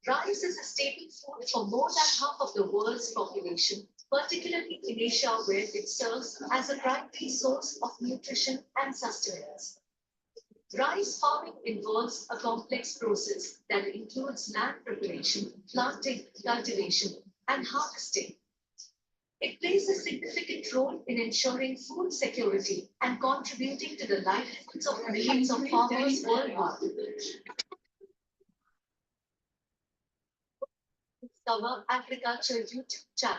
Rice is a staple food for more than half of the world's population, particularly in Asia, where it serves as a primary source of nutrition and sustenance. Rice farming involves a complex process that includes land preparation, planting, cultivation, and harvesting. It plays a significant role in ensuring food security and contributing to the livelihoods of millions of farmers worldwide. Discover Agriculture YouTube channel.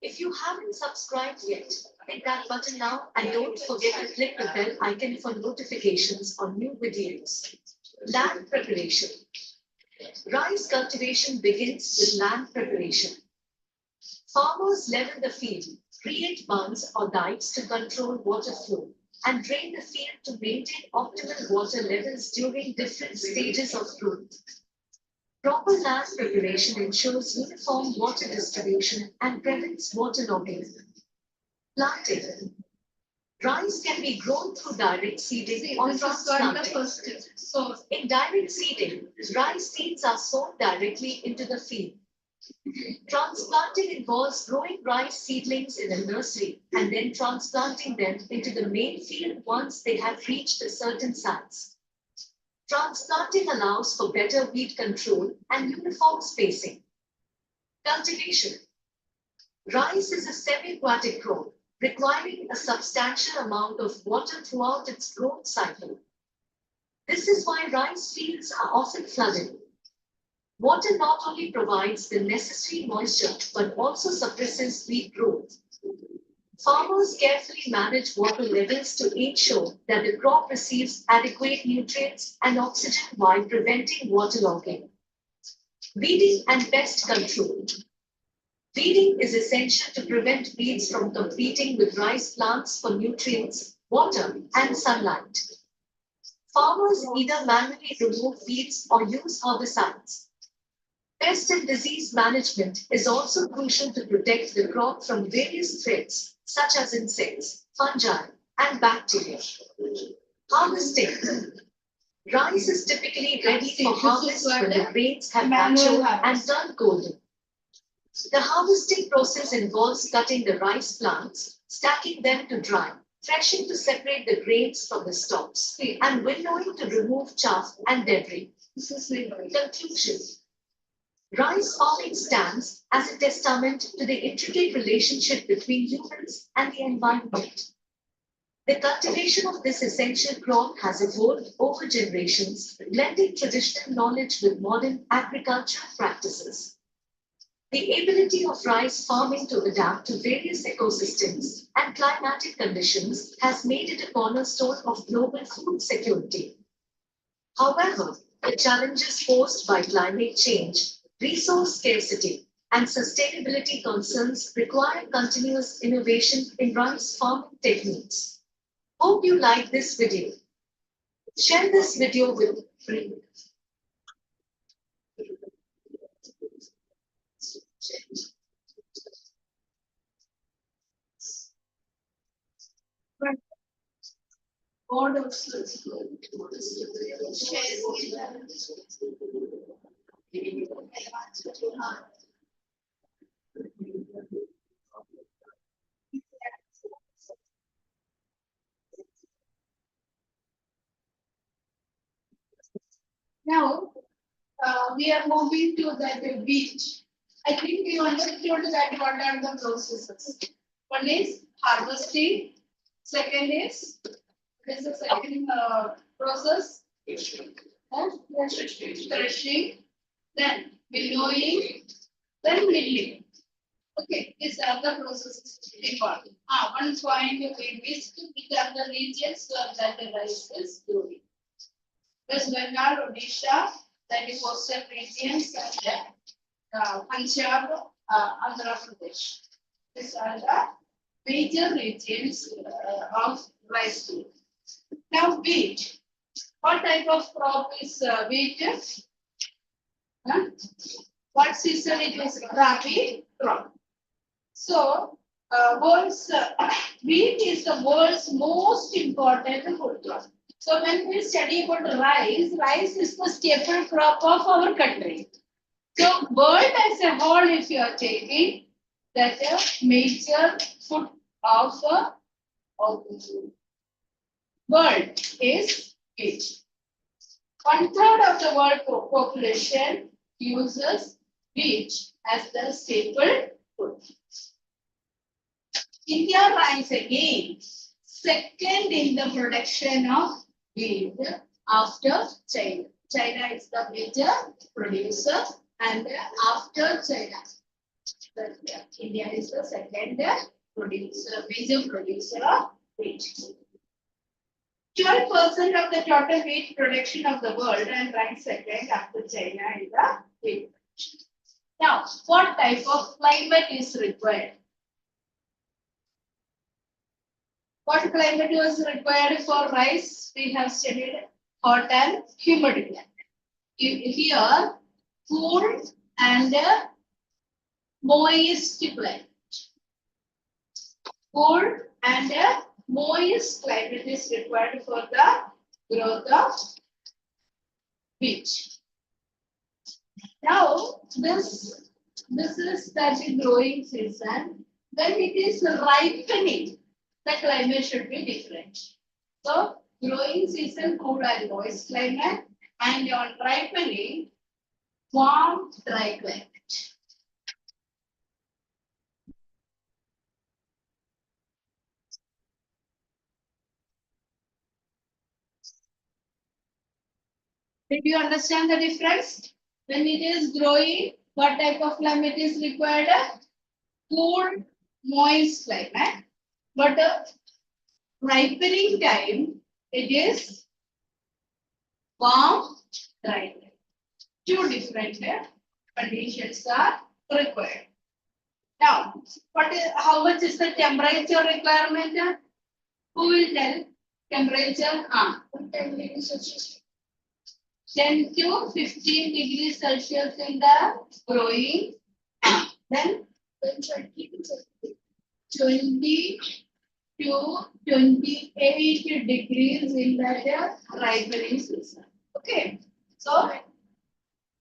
If you haven't subscribed yet, hit that button now and don't forget to click the bell icon for notifications on new videos. Land preparation. Rice cultivation begins with land preparation. Farmers level the field, create bunds or dikes to control water flow, and drain the field to maintain optimal water levels during different stages of growth. Proper land preparation ensures uniform water distribution and prevents waterlogging. Planting. Rice can be grown through direct seeding or transplanting. In direct seeding, rice seeds are sown directly into the field. Transplanting involves growing rice seedlings in a nursery and then transplanting them into the main field once they have reached a certain size. Transplanting allows for better weed control and uniform spacing. Cultivation. Rice is a semi-aquatic crop, requiring a substantial amount of water throughout its growth cycle. This is why rice fields are often flooded. Water not only provides the necessary moisture, but also suppresses weed growth. Farmers carefully manage water levels to ensure that the crop receives adequate nutrients and oxygen while preventing waterlogging. Weeding and pest control. Weeding is essential to prevent weeds from competing with rice plants for nutrients, water, and sunlight. Farmers either manually remove weeds or use herbicides. Pest and disease management is also crucial to protect the crop from various threats, such as insects, fungi, and bacteria. Harvesting. Rice is typically ready for harvest when the grains have matured and turned golden. The harvesting process involves cutting the rice plants, stacking them to dry, threshing to separate the grains from the stalks, and winnowing to remove chaff and debris. Conclusion. Rice farming stands as a testament to the intricate relationship between humans and the environment. The cultivation of this essential crop has evolved over generations, blending traditional knowledge with modern agricultural practices. The ability of rice farming to adapt to various ecosystems and climatic conditions has made it a cornerstone of global food security. However, the challenges posed by climate change, resource scarcity, and sustainability concerns require continuous innovation in rice farming techniques. Hope you like this video. Share this video with friends. we are moving to that wheat. I think we understood that what are the processes. One is harvesting, second is, what is the second process? Threshing, then winnowing, then milling. Okay, these are the processes involved. One point we missed, which are the regions that the rice is growing. West Bengal, Odisha, that is coastal regions, and Punjab, Andhra Pradesh. These are the major regions of rice field. Now wheat. What type of crop is wheat? Huh? What season it is? Rabi crop. So, wheat is the world's most important food crop. So, when we study about rice, rice is the staple crop of our country. So, world as a whole, if you are taking, that a major food of the world is wheat. 1/3 of the world population uses wheat as the staple food. India ranks again second in the production of wheat after China. China is the major producer, and after China, India is the second producer, major producer of wheat. 12% of the total wheat production of the world and ranks second after China in the wheat production. Now, what type of climate is required? What climate was required for rice? We have studied hot and humid climate. Here, cool and moist climate. Cool and moist climate is required for the growth of wheat. Now, this is the growing season. When it is ripening, the climate should be different. So, growing season, cool and moist climate, and on ripening, warm, dry climate. Did you understand the difference? When it is growing, what type of climate is required? Cool, moist climate. But ripening time, it is warm, dry. Two different conditions are required. Now, how much is the temperature requirement? Who will tell? Temperature? 10 to 15 degrees Celsius in the growing, then 20 to 28 degrees in the ripening season. Okay, so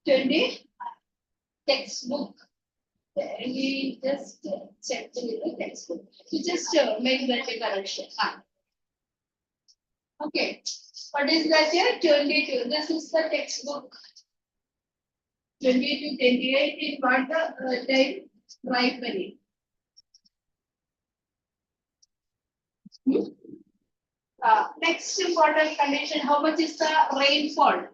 20 textbook. We just check the textbook. You just make that correction. Okay. What is that here? 22. This is the textbook. 20 to 28 in what the time ripening. Next important condition, how much is the rainfall?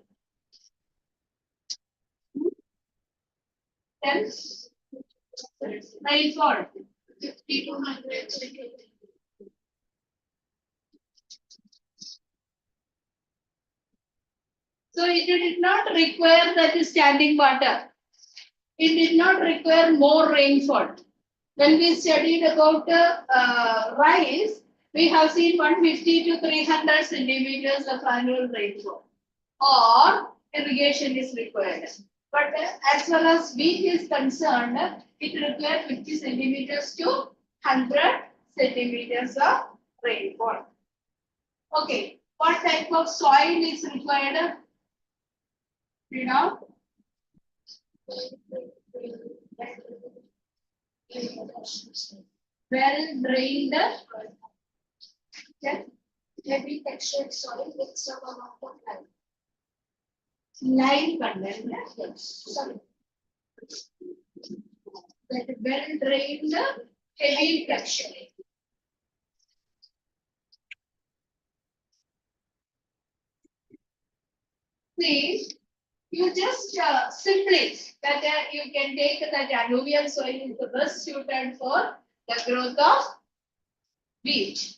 10. Rainfall 50 to 100. So it did not require that standing water. It did not require more rainfall. When we studied about rice, we have seen 150 to 300 centimeters of annual rainfall, or irrigation is required. But as far as wheat is concerned, it requires 50 centimeters to 100 centimeters of rainfall. Okay, what type of soil is required? You know? Well drained, heavy textured soil with some amount of light. Lime content, sorry. That well drained, heavy texture. See, you just simply that you can take that alluvial soil is the best suited for the growth of wheat.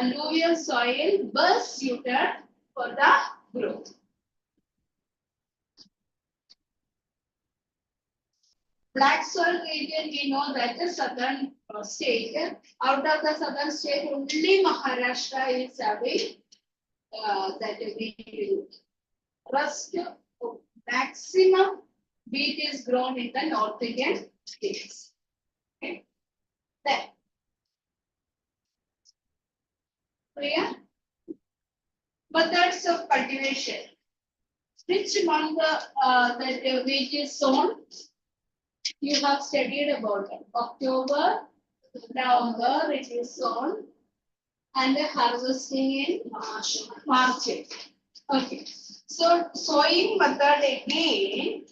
Alluvial soil best suited for the growth. Black soil region, we know that the southern state. Out of the southern state, only Maharashtra is having that wheat. Rest maximum wheat is grown in the North Indian states. Okay. Then, clear? Methods of cultivation. Which month that wheat is sown? You have studied about it. October, November, it is sown, and the harvesting in March. Okay. So sowing method again,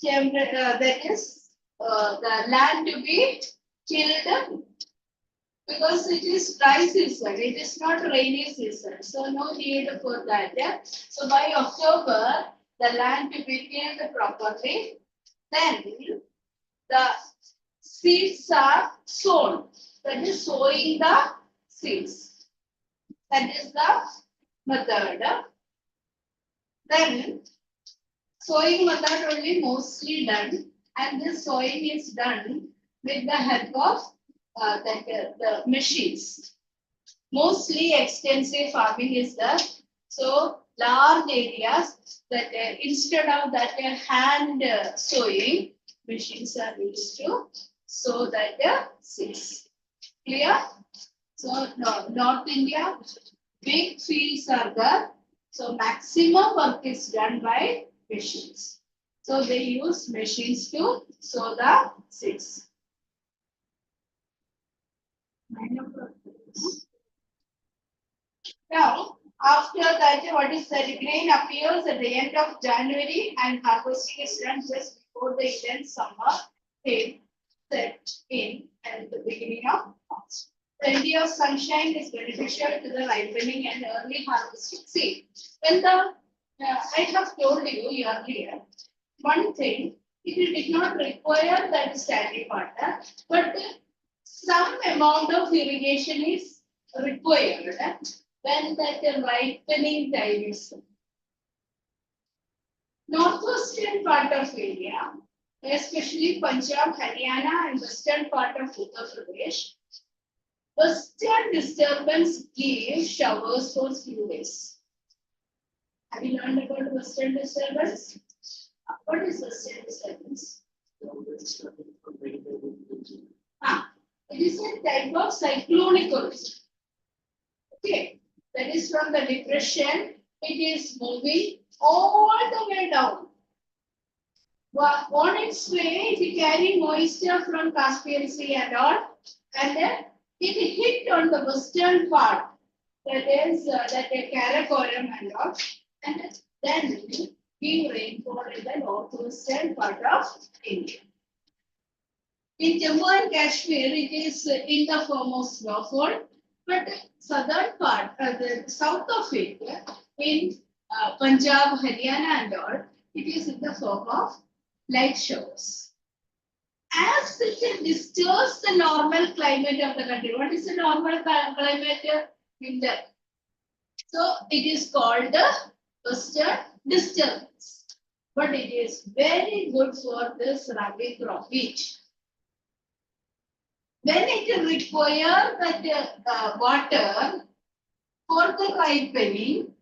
that is the land to be tilled because it is dry season. It is not rainy season, so no need for that. So by October, the land to be tilled properly. Then the seeds are sown. That is sowing the seeds. That is the method. Then sowing method only mostly done, and this sowing is done with the help of the machines. Mostly extensive farming is done. So large areas that instead of that hand sowing, machines are used to sow that seeds. Clear? So no, North India, big fields are there. So maximum work is done by machines. So they use machines to sow the seeds. Now, after that, what is the grain appears at the end of January and harvesting is done just before the intense summer came set in at the beginning of March. Plenty of sunshine is beneficial to the ripening and early harvesting. See, when the I have told you earlier, one thing, it did not require that standing water, but some amount of irrigation is required when that ripening time is. Northwestern part of India, especially Punjab, Haryana, and western part of Uttar Pradesh, western disturbance gives showers for few days. Have you learned about western disturbance? What is western disturbance? It is a type of cyclonic origin. Okay, that is from the depression. It is moving all the way down. On its way, it carry moisture from Caspian Sea and all, and then it hit on the western part. That is that a Karakoram and all, and then give rainfall in the northwestern part of India. In Jammu and Kashmir, it is in the form of snowfall, but southern part, the south of it, in Punjab, Haryana and all, it is in the form of light showers. As it disturbs the normal climate of the country, what is the normal climate? Winter. So it is called the western disturbance. But it is very good for this rabi crop wheat. When it requires that water for the ripening,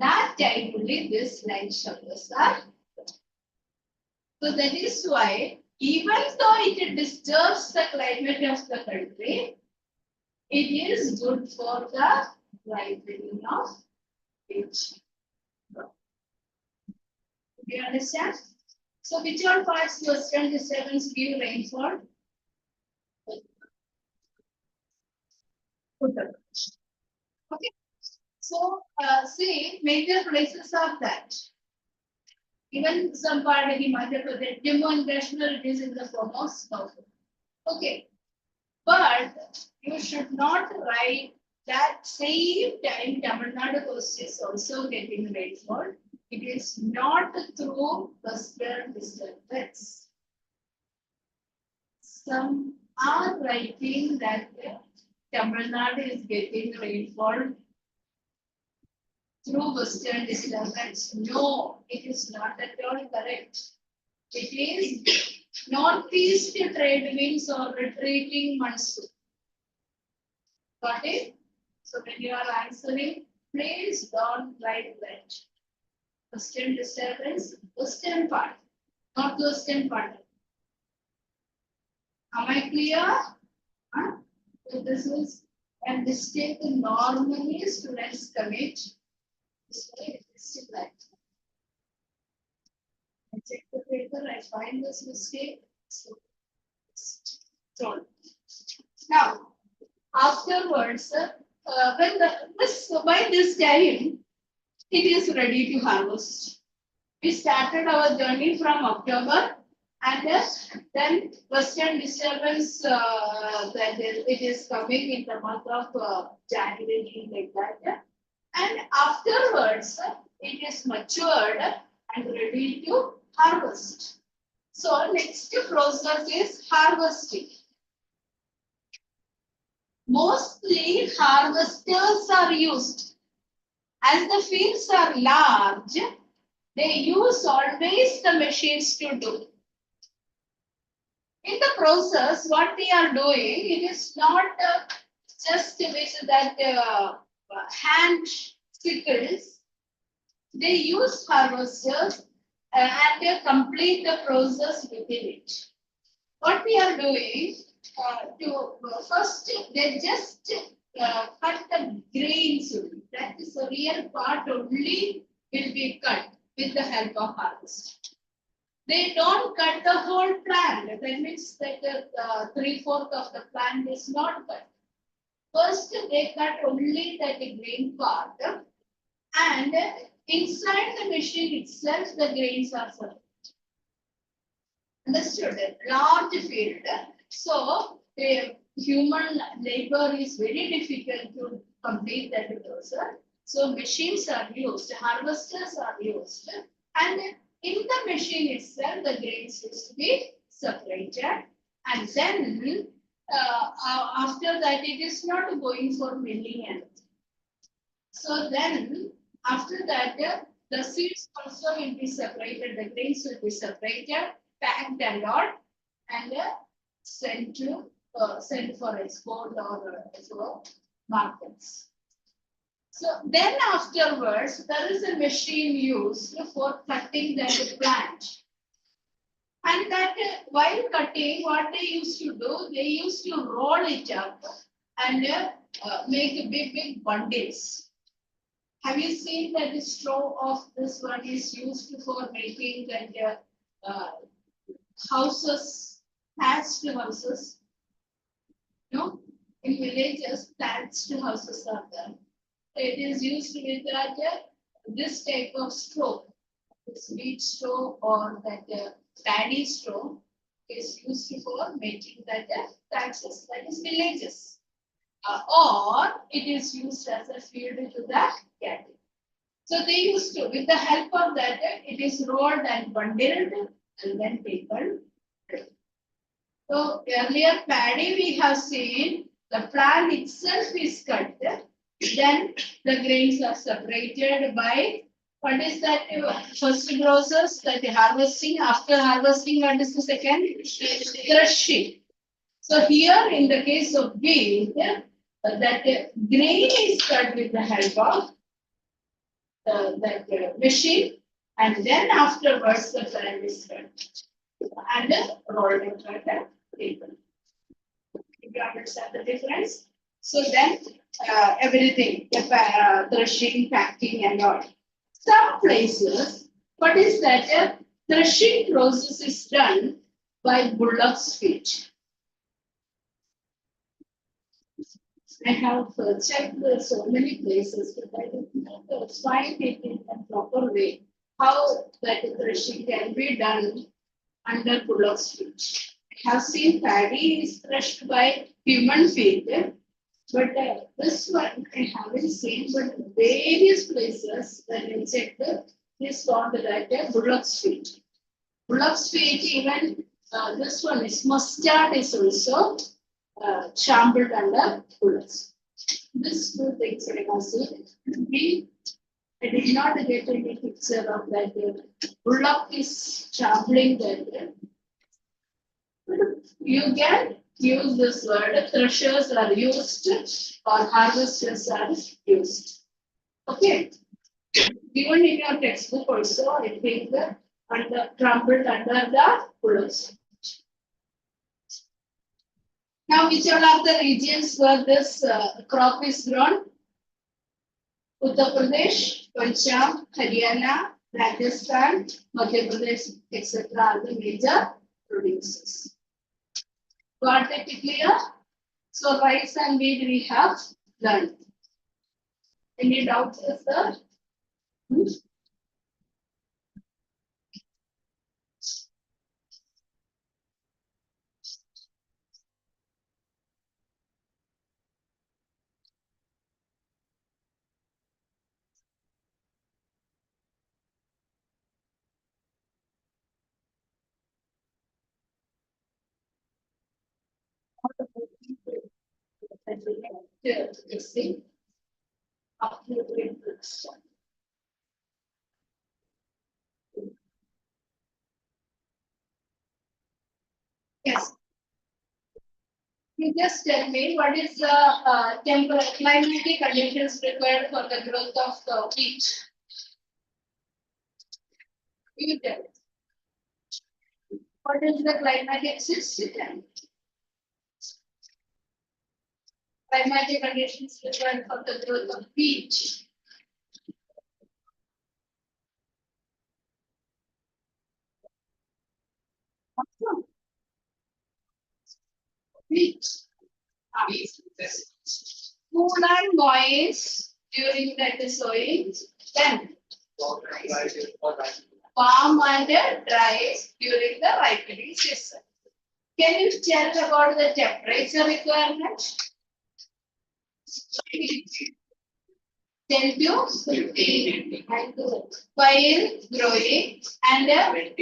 that time only this light showers are. So that is why, even though it disturbs the climate of the country, it is good for the ripening of wheat. Do you understand? So which all parts western disturbance give rainfall? Okay. So see, major places are that. Even some part in Himachal Pradesh, Jammu and Kashmir, it is in the form of snowfall. Okay, but you should not write that same time Tamil Nadu coast is also getting rainfall. It is not through western disturbance. Some are writing that Tamil Nadu is getting rainfall through western disturbance. No, it is not at all correct. It is northeast trade winds or retreating monsoon. Got it? So when you are answering, please don't write that. Western disturbance, western part, not western part. Am I clear? Huh? So this is a mistake normally students commit. This way, it's still like. I check the paper, I find this mistake. So, so now, afterwards, when by this time, it is ready to harvest. We started our journey from October, and then western disturbance that it is coming in the month of January like that, and afterwards it is matured and ready to harvest. So next process is harvesting. Mostly harvesters are used. As the fields are large, they use always the machines to do. In the process, what they are doing, it is not just with that hand sickles. They use harvesters and they complete the process within it. What we are doing first, they just cut the grains. That is the real part only will be cut with the help of harvest. They don't cut the whole plant. That means that 3/4 of the plant is not cut. First, they cut only that grain part, and inside the machine itself, the grains are separated. Understood? Large field. So, human labor is very difficult to complete that process. So, machines are used, harvesters are used, and in the machine itself, the grains used to be separated, and then after that, it is not going for milling and so then after that, the seeds also will be separated, the grains will be separated, packed and all, and sent for export or for markets. So then afterwards, there is a machine used for cutting the plant. And that while cutting, what they used to do, they used to roll it up and make big bundles. Have you seen that the straw of this one is used for making that houses, thatched houses? No, in villages, thatched houses are there. It is used with that this type of straw, this wheat straw or that paddy straw is used for making that thatches, that is villages. Or it is used as a feed to the cattle. So they used to, with the help of that, it is rolled and bundled and then taken. So earlier paddy we have seen the plant itself is cut, then the grains are separated by what is that first process, that harvesting. After harvesting, what is the second? Crushing. So here in the case of wheat, that grain is cut with the help of that machine, and then afterwards the plant is cut and rolled into the paper. You understand the difference? So then everything, threshing, packing, and all. Some places, what is that? Threshing process is done by bullock's feet. I have checked so many places, but I did not find it in a proper way. how that threshing can be done under bullock's feet. I have seen paddy is threshed by human feet, but this one I haven't seen, but various places when I checked, is found that bullock's feet. Bullock's feet, even this one is mustard is also trampled under bullocks. This two things I have seen. I did not get any picture of that. Bullock is trampling that. You can use this word. Threshers are used or harvesters are used. Okay. Given in your textbook also, I think under trampled under the bullocks. Now, which all are the regions where this crop is grown? Uttar Pradesh, Punjab, Haryana, Rajasthan, Madhya Pradesh, etc. are the major producers. Got it clear? So rice and wheat we have learned. Any doubts, sir? See. Yes. You just tell me what is the climatic conditions required for the growth of the wheat? You tell. What is the climatic system? Climatic conditions required for the growth of wheat. Wheat. Cool and moist during that sowing. Then warm and dry during the ripening season. Can you tell about the temperature requirement? 10 to 15 while growing and 20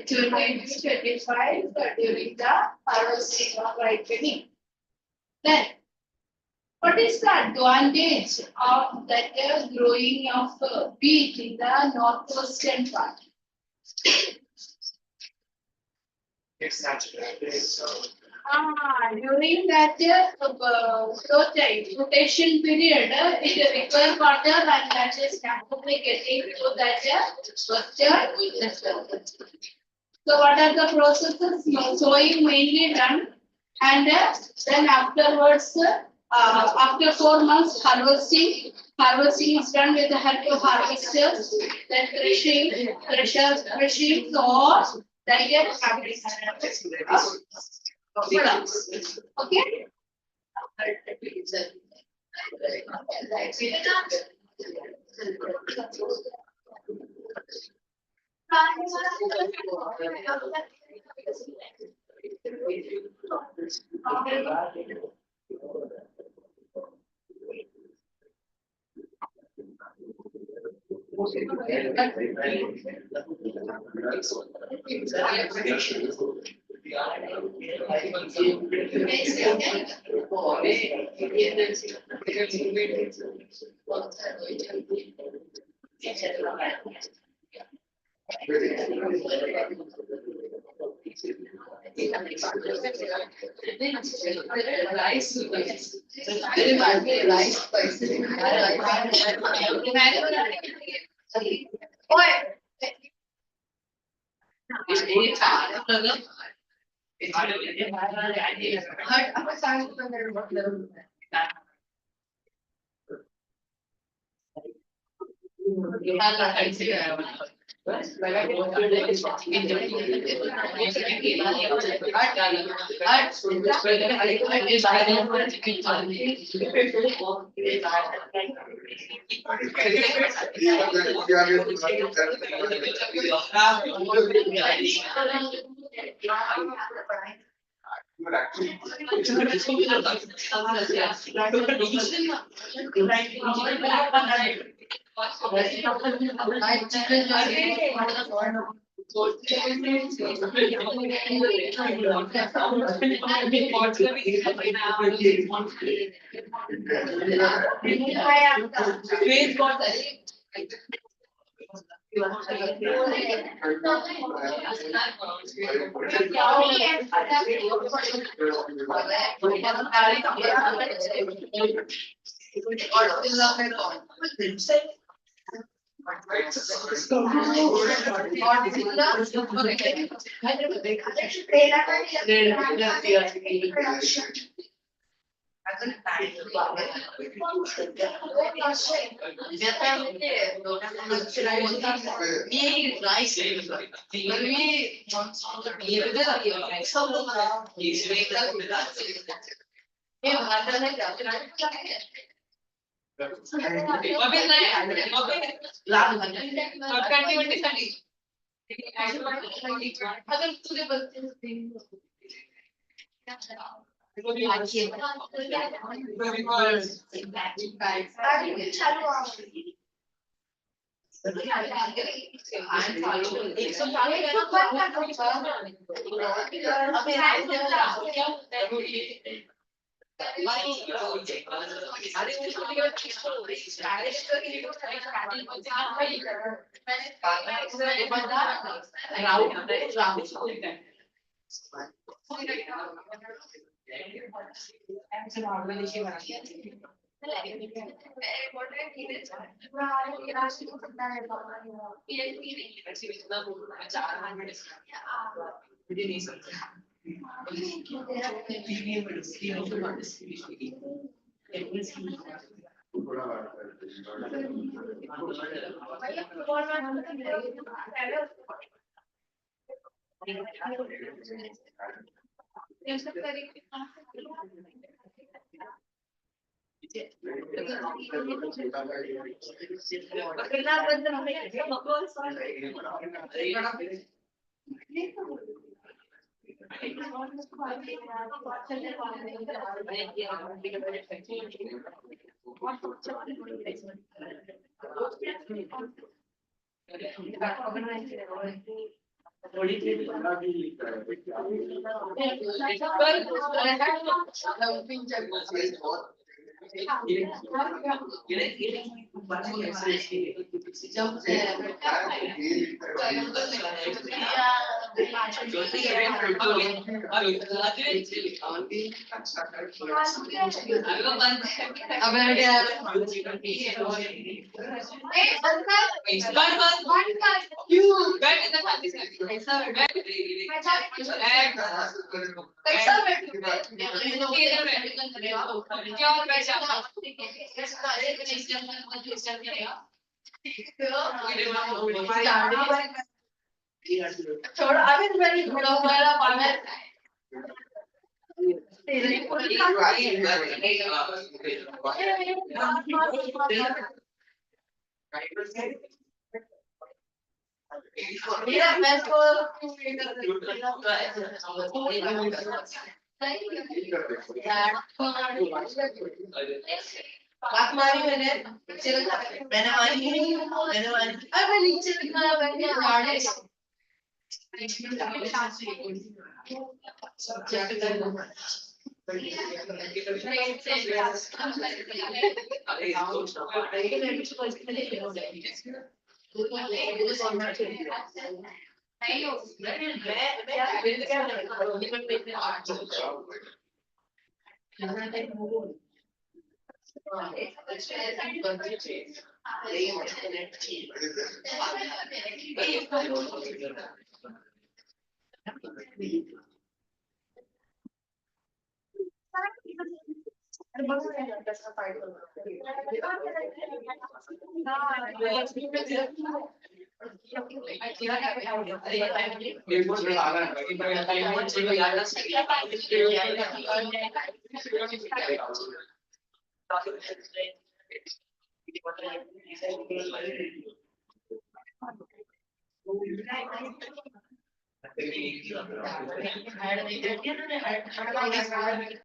to 25 during the harvesting or ripening. Then, what is the advantage of that growing of wheat in the northwestern part? It's saturated, so During that rotation period, it requires water and that is naturally getting to that structure. So what are the processes? Sowing mainly done and then afterwards, after 4 months harvesting. Harvesting is done with the help of harvesters, then threshing or then get okay.